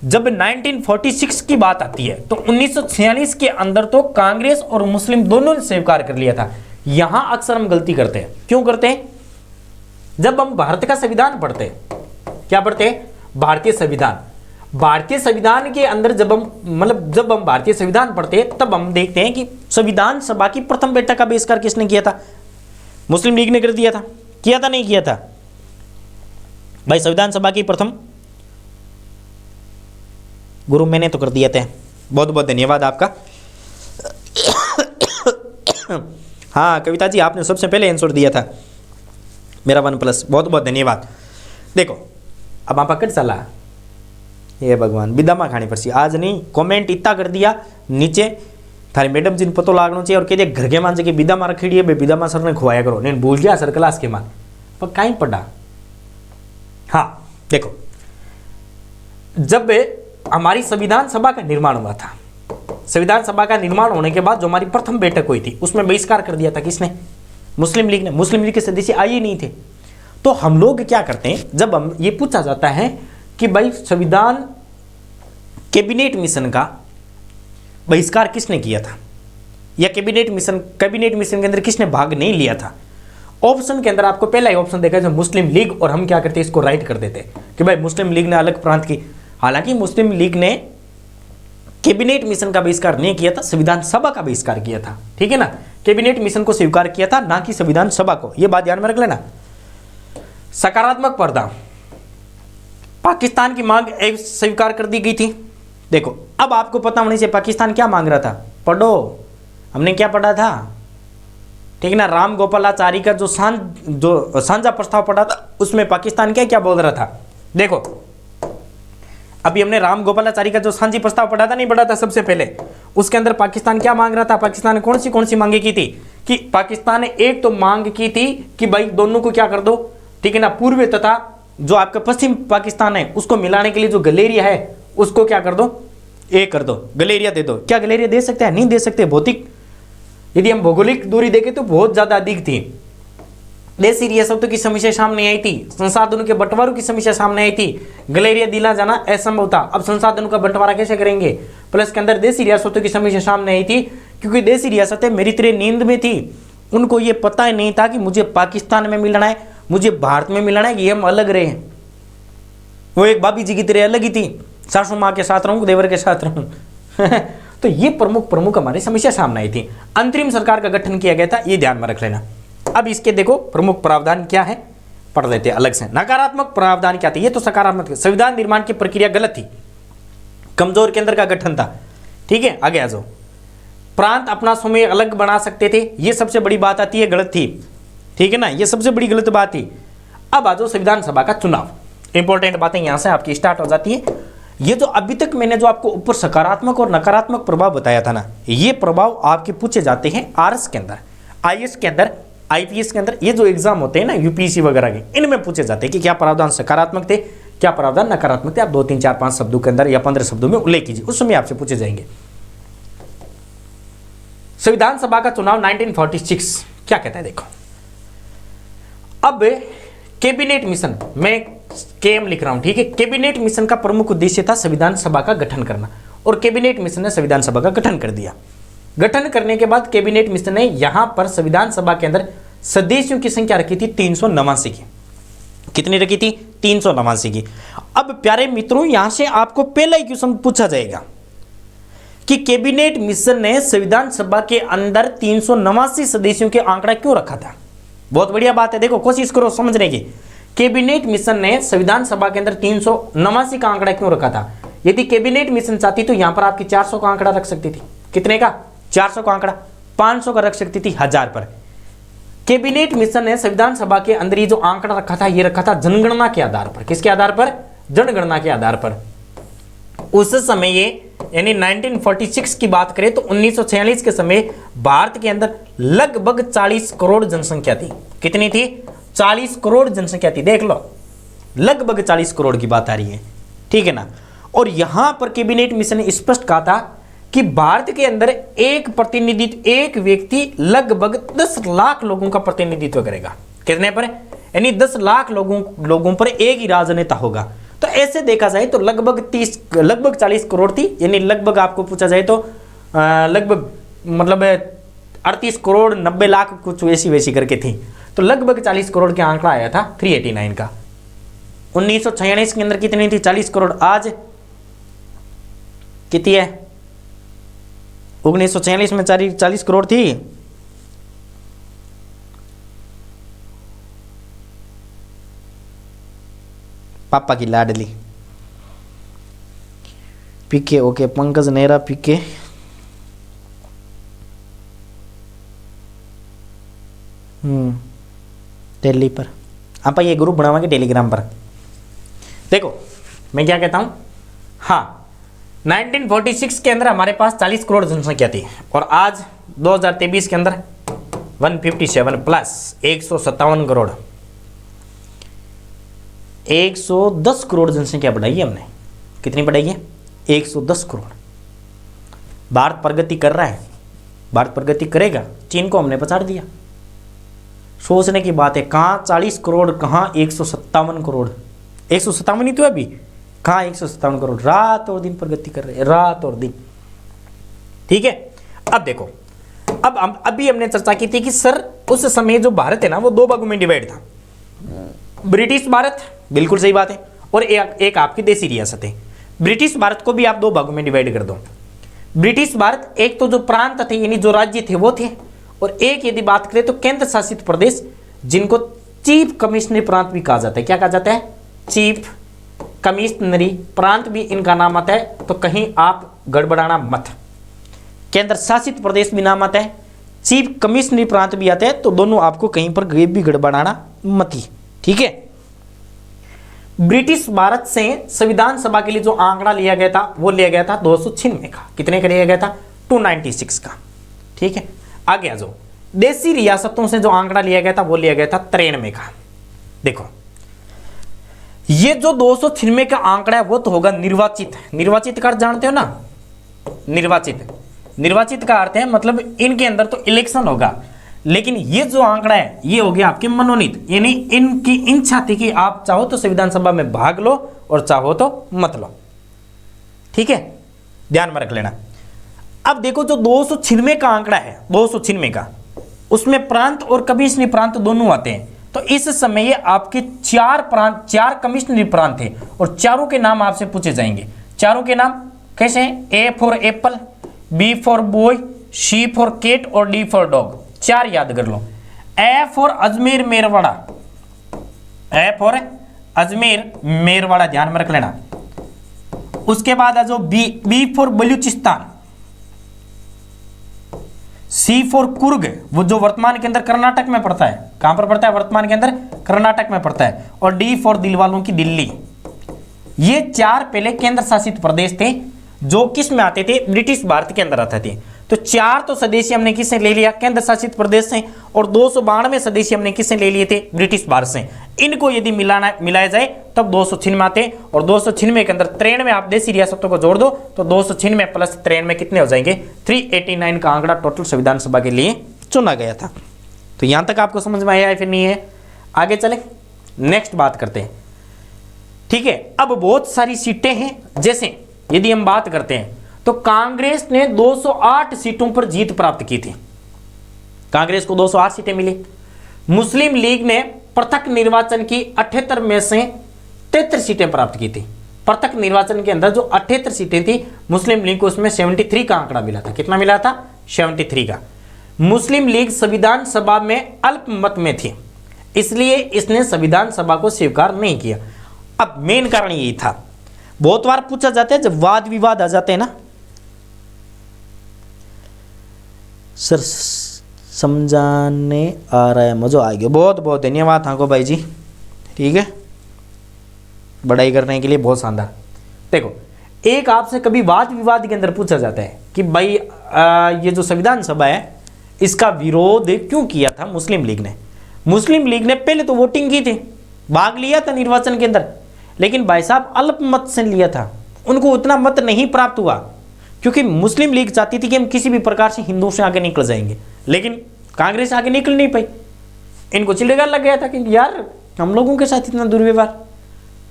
जब 1946 की बात आती है तो 1946 के अंदर तो कांग्रेस और मुस्लिम दोनों ने स्वीकार कर लिया था। यहां अक्सर हम गलती करते हैं, क्यों करते हैं, जब हम भारत का संविधान पढ़ते हैं, क्या पढ़ते हैं, भारतीय संविधान। भारतीय संविधान के अंदर जब हम भारतीय संविधान पढ़ते हैं तब हम देखते हैं कि संविधान सभा की प्रथम बैठक का बहिष्कार किसने किया था, मुस्लिम लीग ने कर दिया था, किया था नहीं किया था भाई, संविधान सभा की प्रथम, गुरु मैंने तो कर दिया था। बहुत बहुत धन्यवाद आपका। हाँ कविता जी आपने सबसे पहले आंसर दिया था मेरा OnePlus, बहुत बहुत धन्यवाद। देखो अब आप कट चला, ये भगवान बिदामा खाने पर सी आज नहीं, कमेंट इतना कर दिया नीचे, थारी मैडम जी ने पतो लागना चाहिए और कह दिया घर के मान से बिदामा रखी है, बिदामा सर ने खुआया करो, नहीं भूल गया सर क्लास के मान पर कहीं पढ़ा। हाँ देखो जब हमारी संविधान सभा का निर्माण हुआ था, संविधान सभा का निर्माण होने के बाद जो हमारी प्रथम बैठक हुई थी उसमें बहिष्कार कर दिया था किसने, मुस्लिम लीग ने। मुस्लिम लीग के सदस्य आए ही नहीं थे। तो हम लोग क्या करते हैं, जब हम ये पूछा जाता है कि भाई संविधान कैबिनेट मिशन का बहिष्कार किसने किया था या कैबिनेट मिशन के अंदर किसने भाग नहीं लिया था, ऑप्शन के अंदर आपको पहला ही ऑप्शन देखा जो मुस्लिम लीग, और हम क्या करते हैं इसको राइट कर देते कि भाई मुस्लिम लीग ने अलग प्रांत की। हालांकि मुस्लिम लीग ने कैबिनेट मिशन का बहिष्कार नहीं किया था, संविधान सभा का बहिष्कार किया था, ठीक है ना। कैबिनेट मिशन को स्वीकार किया था ना कि संविधान सभा को, यह बात ध्यान में रख लेना। सकारात्मक पर्दा, पाकिस्तान की मांग स्वीकार कर दी गई थी। देखो अब आपको पता होने से पाकिस्तान क्या मांग रहा था, पढ़ो, हमने क्या पढ़ा था, ठीक ना। राम गोपालाचारी का जो साझा प्रस्ताव पढ़ा था उसमें पाकिस्तान क्या क्या बोल रहा था। देखो अभी हमने राम गोपालाचारी का जो साझी प्रस्ताव पढ़ा था, नहीं पढ़ा था सबसे पहले, उसके अंदर पाकिस्तान क्या मांग रहा था, पाकिस्तान ने कौन सी मांगे की थी कि पाकिस्तान ने एक तो मांग की थी कि भाई दोनों को क्या कर दो, ठीक है ना, पूर्वी तथा जो आपका पश्चिम पाकिस्तान है उसको मिलाने के लिए जो गलेरिया है उसको क्या कर दो, एक कर दो, गलेरिया दे दो। क्या गलेरिया दे सकते हैं, नहीं दे सकते, भौतिक यदि हम भौगोलिक दूरी देखें तो बहुत ज्यादा अधिक थी। देशी रियासतों की समस्या सामने आई थी, संसाधनों के बंटवारों की समस्या सामने आई थी, गलेरिया दिला जाना असंभव था। अब संसाधनों का बंटवारा कैसे करेंगे, प्लस के अंदर देशी रियासतों की समस्या सामने आई थी क्योंकि देशी रियासतें मेरी तरह नींद में थी, उनको ये पता ही नहीं था कि मुझे पाकिस्तान में मिलना है, मुझे भारत में मिलना है, कि हम अलग रहे। वो एक भाभी जी की तरह अलग ही थी, सासू माँ के साथ रहूं, देवर के साथ रहूं। तो ये प्रमुख हमारी समस्या सामने आई थी। अंतरिम सरकार का गठन किया गया था, ये ध्यान में रख लेना। अब इसके देखो प्रमुख प्रावधान क्या है, पढ़ लेते हैं अलग से। नकारात्मक प्रावधान क्या थे, ये तो सकारात्मक, संविधान निर्माण की प्रक्रिया गलत थी, कमजोर केंद्र का गठन था, ठीक है। आगे आ जाओ। प्रांत अपना समय अलग बना सकते थे, ये सबसे बड़ी बात आती है, गलत थी, ठीक है ना, ये सबसे बड़ी गलत बात थी। अब आ जाओ संविधान सभा का चुनाव, इंपॉर्टेंट बातें यहां से आपकी स्टार्ट हो जाती है। ये जो अभी तक मैंने जो आपको ऊपर सकारात्मक और नकारात्मक प्रभाव बताया था ना, ये प्रभाव आपके पूछे जाते हैं आरएस के अंदर, आईएएस के अंदर, आईपीएस के अंदर, ये जो एग्जाम होते हैं ना यूपीएससी वगैरह के, इनमें पूछे जाते हैं कि क्या प्रावधान सकारात्मक थे, क्या प्रावधान नकारात्मक थे, आप 2 3 4 5 शब्दों के अंदर या 15 शब्दों में उल्लेख कीजिए, उस समय आपसे पूछे जाएंगे। संविधान सभा का चुनाव 1946 क्या कहता है, देखो। अब कैबिनेट मिशन, मैं केएम लिख रहा हूं, ठीक है। कैबिनेट मिशन का प्रमुख उद्देश्य था संविधान सभा का गठन करना, और कैबिनेट मिशन ने संविधान सभा का गठन कर दिया। गठन करने के बाद कैबिनेट मिशन ने यहां पर संविधान सभा के अंदर सदस्यों की संख्या रखी थी 389 की। कितनी रखी थी? 389 की। अब प्यारे मित्रों, यहां से आपको पहला ही क्वेश्चन पूछा जाएगा कि कैबिनेट मिशन ने संविधान सभा के अंदर 389 सदस्यों के आंकड़ा क्यों रखा था। बहुत बढ़िया बात है, देखो कोशिश करो समझने की। कैबिनेट मिशन ने संविधान सभा के अंदर 389 का आंकड़ा क्यों रखा था। यदि कैबिनेट मिशन चाहती तो यहां पर आपकी 400 का आंकड़ा रख सकती थी। कितने का? 400 का आंकड़ा। 500 का रख सकती थी 1000 पर। कैबिनेट मिशन ने संविधान सभा के अंदर ये जो आंकड़ा रखा था, ये रखा था जनगणना के आधार पर। किसके आधार पर? जनगणना के आधार पर। उस समय ये यानी 1946 की बात करें तो 1946 के समय भारत के अंदर लगभग 40 करोड़ जनसंख्या थी। कितनी थी? 40 करोड़ जनसंख्या थी। देख लो, लगभग 40 करोड़ की बात आ रही है, ठीक है ना। और यहां पर कैबिनेट मिशन ने स्पष्ट कहा था कि भारत के अंदर एक प्रतिनिधित्व, एक व्यक्ति लगभग 10 लाख लोगों का प्रतिनिधित्व करेगा। कितने पर? यानी 10 लाख लोगों पर एक ही राजनेता होगा। तो ऐसे देखा जाए तो लगभग 40 करोड़ थी, यानी लगभग आपको पूछा जाए तो लगभग मतलब 38 करोड़ 90 लाख कुछ वैसी करके थी। तो लगभग 40 करोड़ का आंकड़ा आया था 389 का। 1946 के अंदर कितनी थी? 40 करोड़। आज कितनी है? 1946 में 40 करोड़ थी। पापा की लाडली पीके, ओके। पंकज नेहरा पीके, दिल्ली पर आप ये ग्रुप बनावांगे टेलीग्राम पर। देखो मैं क्या कहता हूं, हाँ 1946 के अंदर हमारे पास 40 करोड़ जनसंख्या थी, और आज 2023 के अंदर 157 प्लस 157 करोड़, 110 करोड़ जनसंख्या बढ़ाई है हमने। कितनी बढ़ाई है? 110 करोड़। भारत प्रगति कर रहा है, भारत प्रगति करेगा। चीन को हमने पछाड़ दिया। सोचने की बात है, कहाँ 40 करोड़, कहाँ 157 करोड़। 157 ही तो अभी, कहाँ 157 करोड़। रात और दिन प्रगति कर रहे हैं, रात और दिन, ठीक है। अब देखो, अब अभी हमने चर्चा की थी कि सर उस समय जो भारत है ना वो 2 भागों में डिवाइड था। ब्रिटिश भारत, बिल्कुल सही बात है, और एक आपकी देसी रियासत है। ब्रिटिश भारत को भी आप 2 भागों में डिवाइड कर दो। ब्रिटिश भारत एक तो जो प्रांत थे यानी जो राज्य थे वो थे, और एक यदि बात करें तो केंद्र शासित प्रदेश, जिनको चीफ कमिश्नरी प्रांत भी कहा जाता है। क्या कहा जाता है? चीफ कमिश्नरी प्रांत भी इनका नाम आता है, तो कहीं आप गड़बड़ाना मत। केंद्र शासित प्रदेश भी नाम आता है, चीफ कमिश्नरी प्रांत भी आता है, तो दोनों आपको कहीं पर भी गड़बड़ाना मत ही, ठीक है। ब्रिटिश भारत से संविधान सभा के लिए जो आंकड़ा लिया गया था वो लिया गया था 296 का। कितने का लिया गया था? 296 का, ठीक है। आगे आ जाओ, देसी रियासतों से जो आंकड़ा लिया गया था वो लिया गया था 93 का। देखो ये जो 296 का आंकड़ा है वो तो होगा निर्वाचित। निर्वाचित का अर्थ जानते हो ना? निर्वाचित का अर्थ है मतलब इनके अंदर तो इलेक्शन होगा, लेकिन ये जो आंकड़ा है ये हो गया आपके मनोनीत, यानी इनकी इच्छा थी कि आप चाहो तो संविधान सभा में भाग लो और चाहो तो मत लो, ठीक है, ध्यान में रख लेना। अब देखो जो 296 का आंकड़ा है, 296 का, उसमें प्रांत और कमिश्नरी प्रांत दोनों आते हैं। तो इस समय ये आपके 4 कमिश्नरी प्रांत थे, और चारों के नाम आपसे पूछे जाएंगे। चारों के नाम कैसे हैं? A for apple, B for boy, C for cat और डी फॉर डॉग। 4 याद कर लो। A for Ajmer Merwara, A for Ajmer Merwara, ध्यान में रख लेना। उसके बाद आ जाओ B for Balochistan, C for Coorg, वो जो वर्तमान के अंदर कर्नाटक में पड़ता है। कहां पर पड़ता है? वर्तमान के अंदर कर्नाटक में पड़ता है। और डी फॉर दिलवालों की दिल्ली। ये 4 पहले केंद्र शासित प्रदेश थे जो किस में आते थे? ब्रिटिश भारत के अंदर आते थे। तो 4 तो सदस्य हमने किससे ले लिया, केंद्र शासित प्रदेश से, और 292 सदस्य हमने किससे ले लिए थे, ब्रिटिश भारत से। इनको यदि मिलाया जाए तब 296 आते, और 296 के अंदर 93 आप देशी रियासतों को जोड़ दो तो 296 प्लस 93 कितने हो जाएंगे, 389 का आंकड़ा टोटल संविधान सभा के लिए चुना गया था। तो यहां तक आपको समझ में आया है फिर नहीं है? आगे चले, नेक्स्ट बात करते हैं। ठीक है, अब बहुत सारी सीटें हैं, जैसे यदि हम बात करते हैं तो कांग्रेस ने 208 सीटों पर जीत प्राप्त की थी, कांग्रेस को 208 सीटें मिली। मुस्लिम लीग ने पृथक निर्वाचन की 78 में से 73 सीटें प्राप्त की थी। पृथक निर्वाचन के अंदर जो 78 सीटें थी मुस्लिम लीग को, उसमें 73 का आंकड़ा मिला था। कितना मिला था? 73 का। मुस्लिम लीग संविधान सभा में अल्पमत में थी, इसलिए इसने संविधान सभा को स्वीकार नहीं किया। अब मेन कारण यही था, बहुत बार पूछा जाता है जब वाद विवाद आ जाते हैं ना, सर समझाने आ रहा है, मजा आ गया, बहुत बहुत धन्यवाद हाँ को भाई जी। ठीक है, बढ़ाई करने के लिए बहुत शानदार। देखो, एक आपसे कभी वाद विवाद के अंदर पूछा जाता है कि भाई ये जो संविधान सभा है इसका विरोध क्यों किया था मुस्लिम लीग ने। मुस्लिम लीग ने पहले तो वोटिंग की थी, भाग लिया था निर्वाचन के अंदर, लेकिन भाई साहब अल्पमत से लिया था, उनको उतना मत नहीं प्राप्त हुआ, क्योंकि मुस्लिम लीग चाहती थी कि हम किसी भी प्रकार से हिंदुओं से आगे निकल जाएंगे, लेकिन कांग्रेस आगे निकल नहीं पाई। इनको चिल्लेगार लग गया था कि यार हम लोगों के साथ इतना दुर्व्यवहार,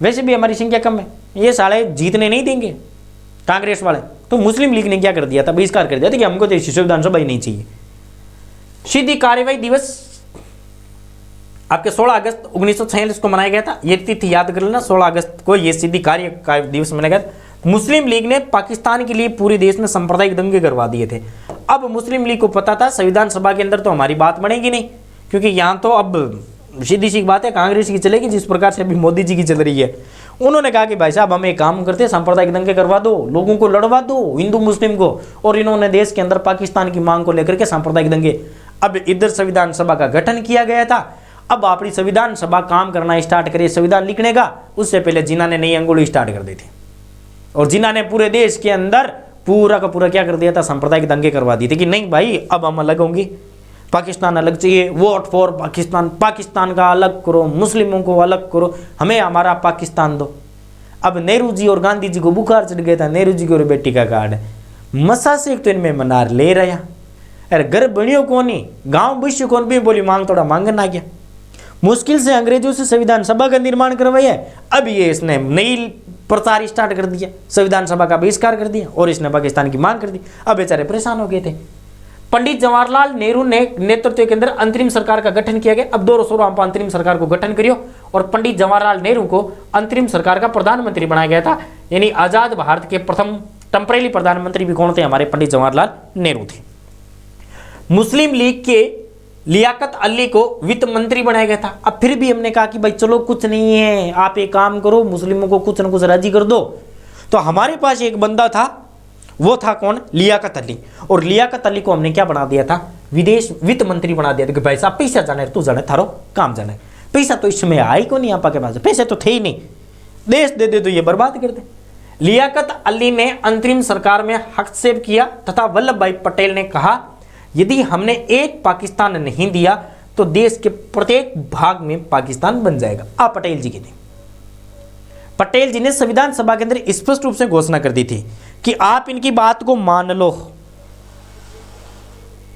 वैसे भी हमारी संख्या कम है, ये साले जीतने नहीं देंगे कांग्रेस वाले। तो मुस्लिम लीग ने क्या कर दिया था, बहिष्कार कर दिया था कि हमको तो संविधान सभा ही नहीं चाहिए। सीधी कार्यवाही दिवस आपके 16 अगस्त 1946 को मनाया गया था, ये तिथि याद कर लेना, 16 अगस्त को ये सीधी कार्य दिवस मनाया गया। मुस्लिम लीग ने पाकिस्तान के लिए पूरे देश में सांप्रदायिक दंगे करवा दिए थे। अब मुस्लिम लीग को पता था संविधान सभा के अंदर तो हमारी बात बनेगी नहीं, क्योंकि यहाँ तो अब सीधी सी बात है कांग्रेस की चलेगी जिस प्रकार से अभी मोदी जी की चल रही है। उन्होंने कहा कि भाई साहब हम एक काम करते हैं, सांप्रदायिक दंगे करवा दो, लोगों को लड़वा दो, हिंदू मुस्लिम को, और इन्होंने देश के अंदर पाकिस्तान की मांग को लेकर के सांप्रदायिक दंगे। अब इधर संविधान सभा का गठन किया गया था। अब अपनी संविधान सभा काम करना स्टार्ट करे संविधान लिखने का, उससे पहले जिन्ना ने नई अंगुली स्टार्ट कर दी थी, और जिन्ना ने पूरे देश के अंदर पूरा का पूरा क्या कर दिया था, सांप्रदायिक दंगे करवा दिए थे कि नहीं भाई अब हम अलग होंगे, पाकिस्तान अलग चाहिए, वोट फॉर पाकिस्तान, पाकिस्तान का अलग करो, मुस्लिमों को अलग करो, हमें हमारा पाकिस्तान दो। अब नेहरू जी और गांधी जी को बुखार चढ़ गया था, नेहरू जी की और बेटी का कार्ड मसा से तो इनमें मनार ले रहा, अरे घर बनियो कौन ही, गाँव विश्व कौन भी बोली मांग थोड़ा मांगन आ गया। मुश्किल से अंग्रेजों से संविधान सभा का निर्माण करवाया, अब ये इसने नई प्रचार स्टार्ट कर दिया, संविधान सभा का बहिष्कार कर दिया और इसने पाकिस्तान की मांग कर दी। अब बेचारे परेशान हो गए थे। पंडित जवाहरलाल नेहरू ने नेतृत्व के अंदर अंतरिम सरकार का गठन किया गया। अब 216 अंतरिम सरकार को गठन करियो, और पंडित जवाहरलाल नेहरू को अंतरिम सरकार का प्रधानमंत्री बनाया गया था, यानी आजाद भारत के प्रथम टेम्परेरी प्रधानमंत्री भी कौन थे, हमारे पंडित जवाहरलाल नेहरू थे। मुस्लिम लीग के लियाकत अली को वित्त मंत्री बनाया गया था। अब फिर भी हमने कहा कि भाई चलो कुछ नहीं है, आप एक काम करो, मुस्लिमों को कुछ न कुछ राजी कर दो। तो हमारे पास एक बंदा था, वो था कौन, लियाकत अली, और लियाकत अली को हमने क्या बना दिया था, विदेश वित्त मंत्री बना दिया था कि भाई साहब पैसा जाने तू जाने थारो काम जाने, पैसा तो इस समय आई को नहीं, आपा के पास पैसे तो थे ही नहीं, देश दे दे तो ये बर्बाद कर दे। लियाकत अली ने अंतरिम सरकार में हस्तक्षेप किया तथा वल्लभ भाई पटेल ने कहा यदि हमने एक पाकिस्तान नहीं दिया तो देश के प्रत्येक भाग में पाकिस्तान बन जाएगा। आप पटेल जी के थे, पटेल जी ने संविधान सभा के अंदर स्पष्ट रूप से घोषणा कर दी थी कि आप इनकी बात को मान लो।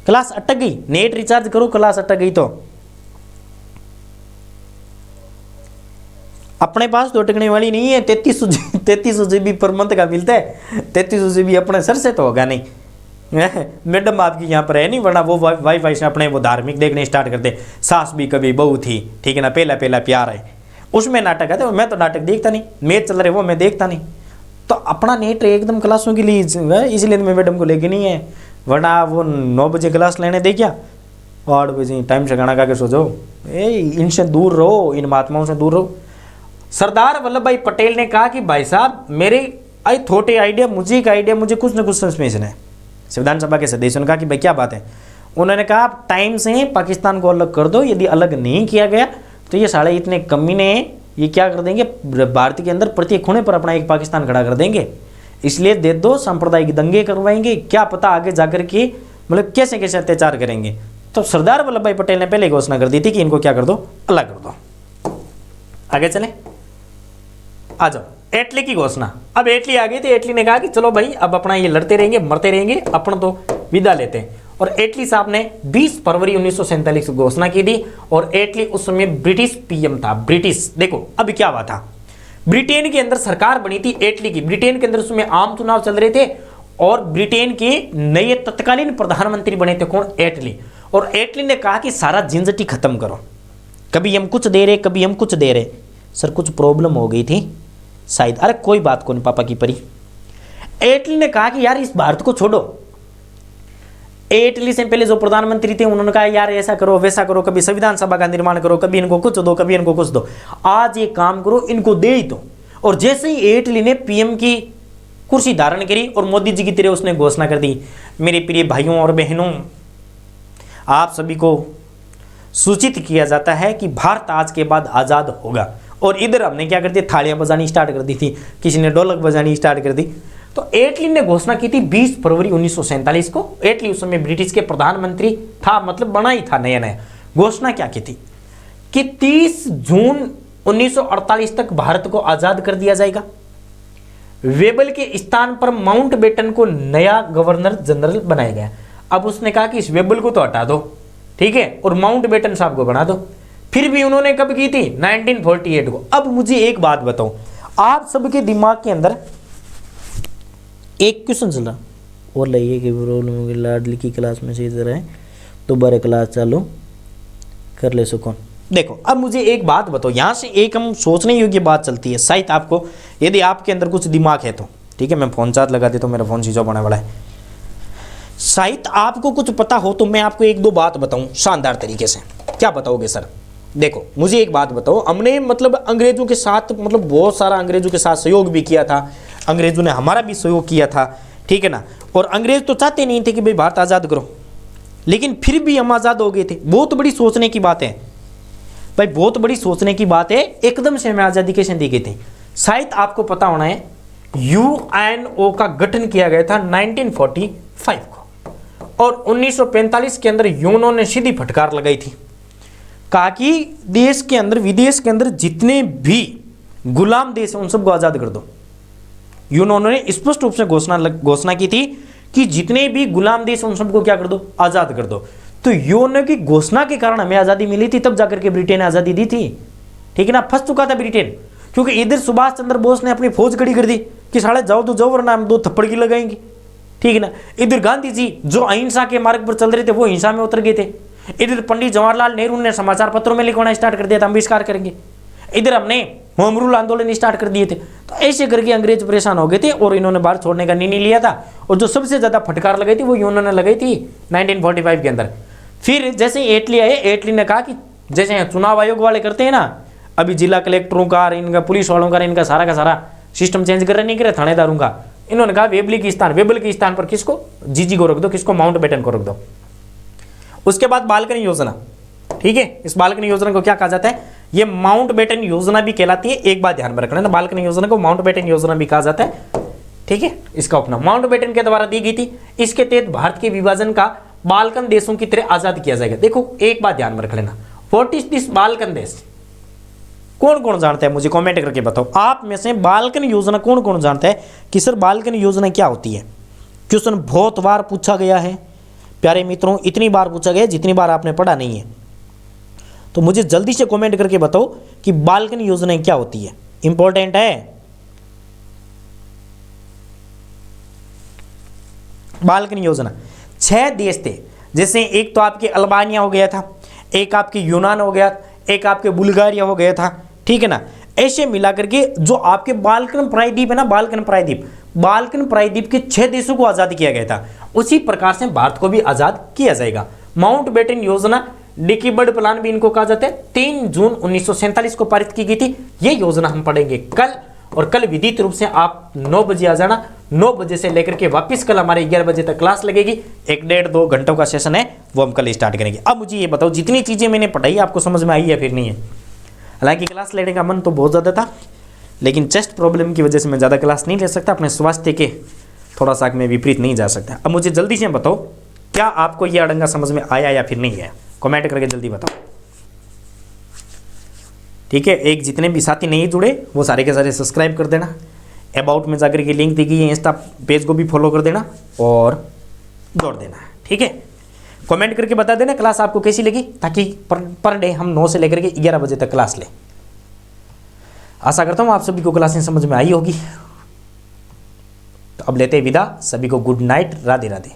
क्लास अटक गई, नेट रिचार्ज करो, क्लास अटक गई तो अपने पास तो अटकने वाली नहीं है। 3300 जीबी पर मंथ का मिलता है, 3300 जीबी अपने सर से तो होगा नहीं। मैडम आपकी यहाँ पर है नहीं, वरना वो वाईफाई से अपने वो धार्मिक देखने स्टार्ट करते, सास भी कभी बहू थी, ठीक है ना, पहला पहला प्यार है, उसमें नाटक है। तो मैं तो नाटक देखता नहीं, मैच चल रहे वो मैं देखता नहीं, तो अपना नेट एकदम क्लासों के लिए, इसलिए मैं मैडम को लेके नहीं है, वरना वो 9 बजे क्लास लेने दे क्या, 8 बजे टाइम से खाना खा के सो जाओ। इनसे दूर रहो, इन महात्माओं से दूर रहो। सरदार वल्लभ भाई पटेल ने कहा कि भाई साहब मेरे आई थोटे आइडिया, मुझे एक आइडिया, मुझे कुछ ना कुछ सस्पेंशन है। संविधान सभा के सदस्यों ने कहा कि भाई क्या बात है, उन्होंने कहा आप टाइम से पाकिस्तान को अलग कर दो, यदि अलग नहीं किया गया तो ये साले इतने कमीने हैं, ये क्या कर देंगे, भारत के अंदर प्रत्येक कोने पर अपना एक पाकिस्तान खड़ा कर देंगे। इसलिए दे दो, सांप्रदायिक दंगे करवाएंगे, क्या पता आगे जाकर के मतलब कैसे कैसे अत्याचार करेंगे। तो सरदार वल्लभ भाई पटेल ने पहले घोषणा कर दी थी कि इनको क्या कर दो, अलग कर दो। आगे चले, आ जाओ, एटली की घोषणा। अब एटली आ गई थी, एटली ने कहा कि चलो भाई अब अपना ये लड़ते रहेंगे मरते रहेंगे, अपन तो विदा लेते हैं। और एटली साहब ने 20 फरवरी 1947 को घोषणा की थी। और एटली उस समय ब्रिटिश पीएम था, ब्रिटिश। देखो अब क्या हुआ था, ब्रिटेन के अंदर सरकार बनी थी एटली की, ब्रिटेन के अंदर उस समय आम चुनाव चल रहे थे और ब्रिटेन के नए तत्कालीन प्रधानमंत्री बने थे कौन, एटली। और एटली ने कहा कि सारा झंझट ही खत्म करो, कभी हम कुछ दे रहे कभी हम कुछ दे रहे। सर कुछ प्रॉब्लम हो गई थी शायद, अरे कोई बात कौन पापा की परी। एटली ने कहा कि यार इस भारत को छोड़ो। एटली से पहले जो प्रधानमंत्री थे उन्होंने कहा यार ऐसा करो वैसा करो, कभी संविधान सभा का निर्माण करो, कभी इनको कुछ दो कभी इनको कुछ दो, आज ये काम करो इनको दे ही दो। और जैसे ही एटली ने पीएम की कुर्सी धारण करी और मोदी जी की तरह उसने घोषणा कर दी, मेरे प्रिय भाइयों और बहनों, आप सभी को सूचित किया जाता है कि भारत आज के बाद आजाद होगा। और इधर हमने क्या कर दिया, थालियां बजानी स्टार्ट कर दी थी, किसी ने ढोलक बजानी स्टार्ट कर दी। तो एटली ने घोषणा की थी 20 फरवरी 1947 को। एटली उस समय ब्रिटिश के प्रधानमंत्री था, मतलब बना ही था नया नया। घोषणा क्या की थी कि 30 जून 1948 तक भारत को आजाद कर दिया जाएगा। वेबल के स्थान पर माउंटबेटन को नया गवर्नर जनरल बनाया गया। अब उसने कहा कि इस वेबल को तो हटा दो, ठीक है, और माउंटबेटन साहब को बना दो। फिर भी उन्होंने कब की थी, 1948 को। अब मुझे एक बात बताओ, आप सबके दिमाग के अंदर एक क्वेश्चन चल रहा और लाइए कि प्रॉब्लम होगी, लाडली की क्लास में सही तरह है दोबारा क्लास चालू कर ले सुकून। देखो अब मुझे एक बात बताओ, यहाँ से एक हम सोचने योग्य बात चलती है, शायद आपको, यदि आपके अंदर कुछ दिमाग है तो ठीक है। मैं फोन चार्ज लगा देता हूँ, मेरा फोन स्विच ऑफ होने वाला है। शायद आपको कुछ पता हो तो मैं आपको एक दो बात बताऊं शानदार तरीके से। क्या बताओगे सर? देखो मुझे एक बात बताओ, हमने मतलब अंग्रेजों के साथ मतलब बहुत सारा अंग्रेजों के साथ सहयोग भी किया था, अंग्रेजों ने हमारा भी सहयोग किया था, ठीक है ना। और अंग्रेज तो चाहते नहीं थे कि भाई भारत आज़ाद करो, लेकिन फिर भी हम आज़ाद हो गए थे। बहुत बड़ी सोचने की बात है भाई, बहुत बड़ी सोचने की बात है। एकदम से हमें आज़ादी कैसे दी गई थी? शायद आपको पता होना है, यूएनओ का गठन किया गया था 1945 को, और 1945 के अंदर यूएनओ ने सीधी फटकार लगाई थी, कहा कि देश के अंदर विदेश के अंदर जितने भी गुलाम देश हैं उन सबको आज़ाद कर दो। यूएनओ ने स्पष्ट रूप से घोषणा की थी कि जितने भी गुलाम देश हैं उन सबको क्या कर दो, आज़ाद कर दो। तो यूएनओ की घोषणा के कारण हमें आज़ादी मिली थी, तब जाकर के ब्रिटेन ने आज़ादी दी थी, ठीक है ना। फंस चुका था ब्रिटेन, क्योंकि इधर सुभाष चंद्र बोस ने अपनी फौज खड़ी कर दी कि साले जाओ तो जाओ वरना हम दो थप्पड़ की लगाएंगे, ठीक है ना। इधर गांधी जी जो अहिंसा के मार्ग पर चल रहे थे वो हिंसा में उतर गए थे। इधर पंडित जवाहरलाल नेहरू ने समाचार पत्रों में लिखवाना स्टार्ट कर दिया था, हम बहिष्कार करेंगे। इधर हमने होम रूल आंदोलन स्टार्ट कर दिए थे। तो ऐसे करके अंग्रेज परेशान हो गए थे और इन्होंने भारत छोड़ने का निर्णय लिया था। और जो सबसे ज्यादा फटकार लगाई थी वो इन्होंने लगाई थी 1945 के अंदर। फिर जैसे एटली आए, एटली ने कहा कि जैसे चुनाव आयोग वाले करते हैं ना, अभी जिला कलेक्टरों का, इनका पुलिस वालों का, इनका सारा का सारा सिस्टम चेंज कर रहे, नहीं करे थानेदारों का। इन्होंने कहा वेबल के स्थान पर किसको, जीजी को रख दो, किसको, माउंटबेटन को रख दो। उसके बाद बालकनी योजना, ठीक है। इस बालकनी योजना को क्या कहा जाता है, ये माउंटबेटन योजना भी कहलाती है। एक बात ध्यान में रखना, बालकनी योजना को माउंटबेटन योजना भी कहा जाता है, ठीक है। इसका उपनाम माउंटबेटन के द्वारा दी गई थी। इसके तहत भारत के विभाजन का बाल्कन देशों की तरह आजाद किया जाएगा। देखो एक बात ध्यान में रख लेना, व्हाट इज दिस बाल्कन देश? कौन कौन जानता है, मुझे कमेंट करके बताओ। आप में से बाल्कन योजना कौन कौन जानता है कि सर बाल्कन योजना क्या होती है? क्वेश्चन बहुत बार पूछा गया है प्यारे मित्रों, इतनी बार पूछा गया जितनी बार आपने पढ़ा नहीं है। तो मुझे जल्दी से कमेंट करके बताओ कि बाल्कन योजना क्या होती है, इंपॉर्टेंट है। बाल्कन योजना 6 देश थे, जैसे एक तो आपके अल्बानिया हो गया था, एक आपके यूनान हो गया, एक आपके बुल्गारिया हो गया था, ठीक है ना। ऐसे मिलाकर के जो आपके बाल्कन प्रायद्वीप है ना, बाल्कन प्रायद्वीप के 6 देशों को आजाद किया गया था। उसी प्रकार से भारत को भी आजाद किया जाएगा। माउंटबेटन योजना, डिकी बर्ड प्लान भी इनको कहा जाता है, 3 जून 1947 को पारित की गई थी। ये योजना हम पढ़ेंगे कल, और कल विधित रूप से आप 9 बजे आ जाना। 9 बजे से लेकर के वापस कल हमारे 11 बजे तक क्लास लगेगी। 1-1.5-2 घंटों का सेशन है, वो हम कल स्टार्ट करेंगे। अब मुझे ये बताओ, जितनी चीजें मैंने पढ़ाई आपको समझ में आई है फिर नहीं है? हालांकि क्लास लेने का मन तो बहुत ज्यादा था, लेकिन चेस्ट प्रॉब्लम की वजह से मैं ज़्यादा क्लास नहीं ले सकता, अपने स्वास्थ्य के थोड़ा सा मैं विपरीत नहीं जा सकता। अब मुझे जल्दी से बताओ, क्या आपको ये अड़ंगा समझ में आया या फिर नहीं आया? कमेंट करके जल्दी बताओ, ठीक है। एक जितने भी साथी नहीं जुड़े वो सारे के सारे सब्सक्राइब कर देना, अबाउट में जाकर के लिंक दी गई है, इंस्टा पेज को भी फॉलो कर देना और जोड़ देना, ठीक है। कमेंट करके बता देना क्लास आपको कैसी लगी, ताकि पर डे हम 9 से लेकर के 11 बजे तक क्लास लें। आशा करता हूँ आप सभी को क्लासें समझ में आई होगी। तो अब लेते हैं विदा, सभी को गुड नाइट, राधे राधे।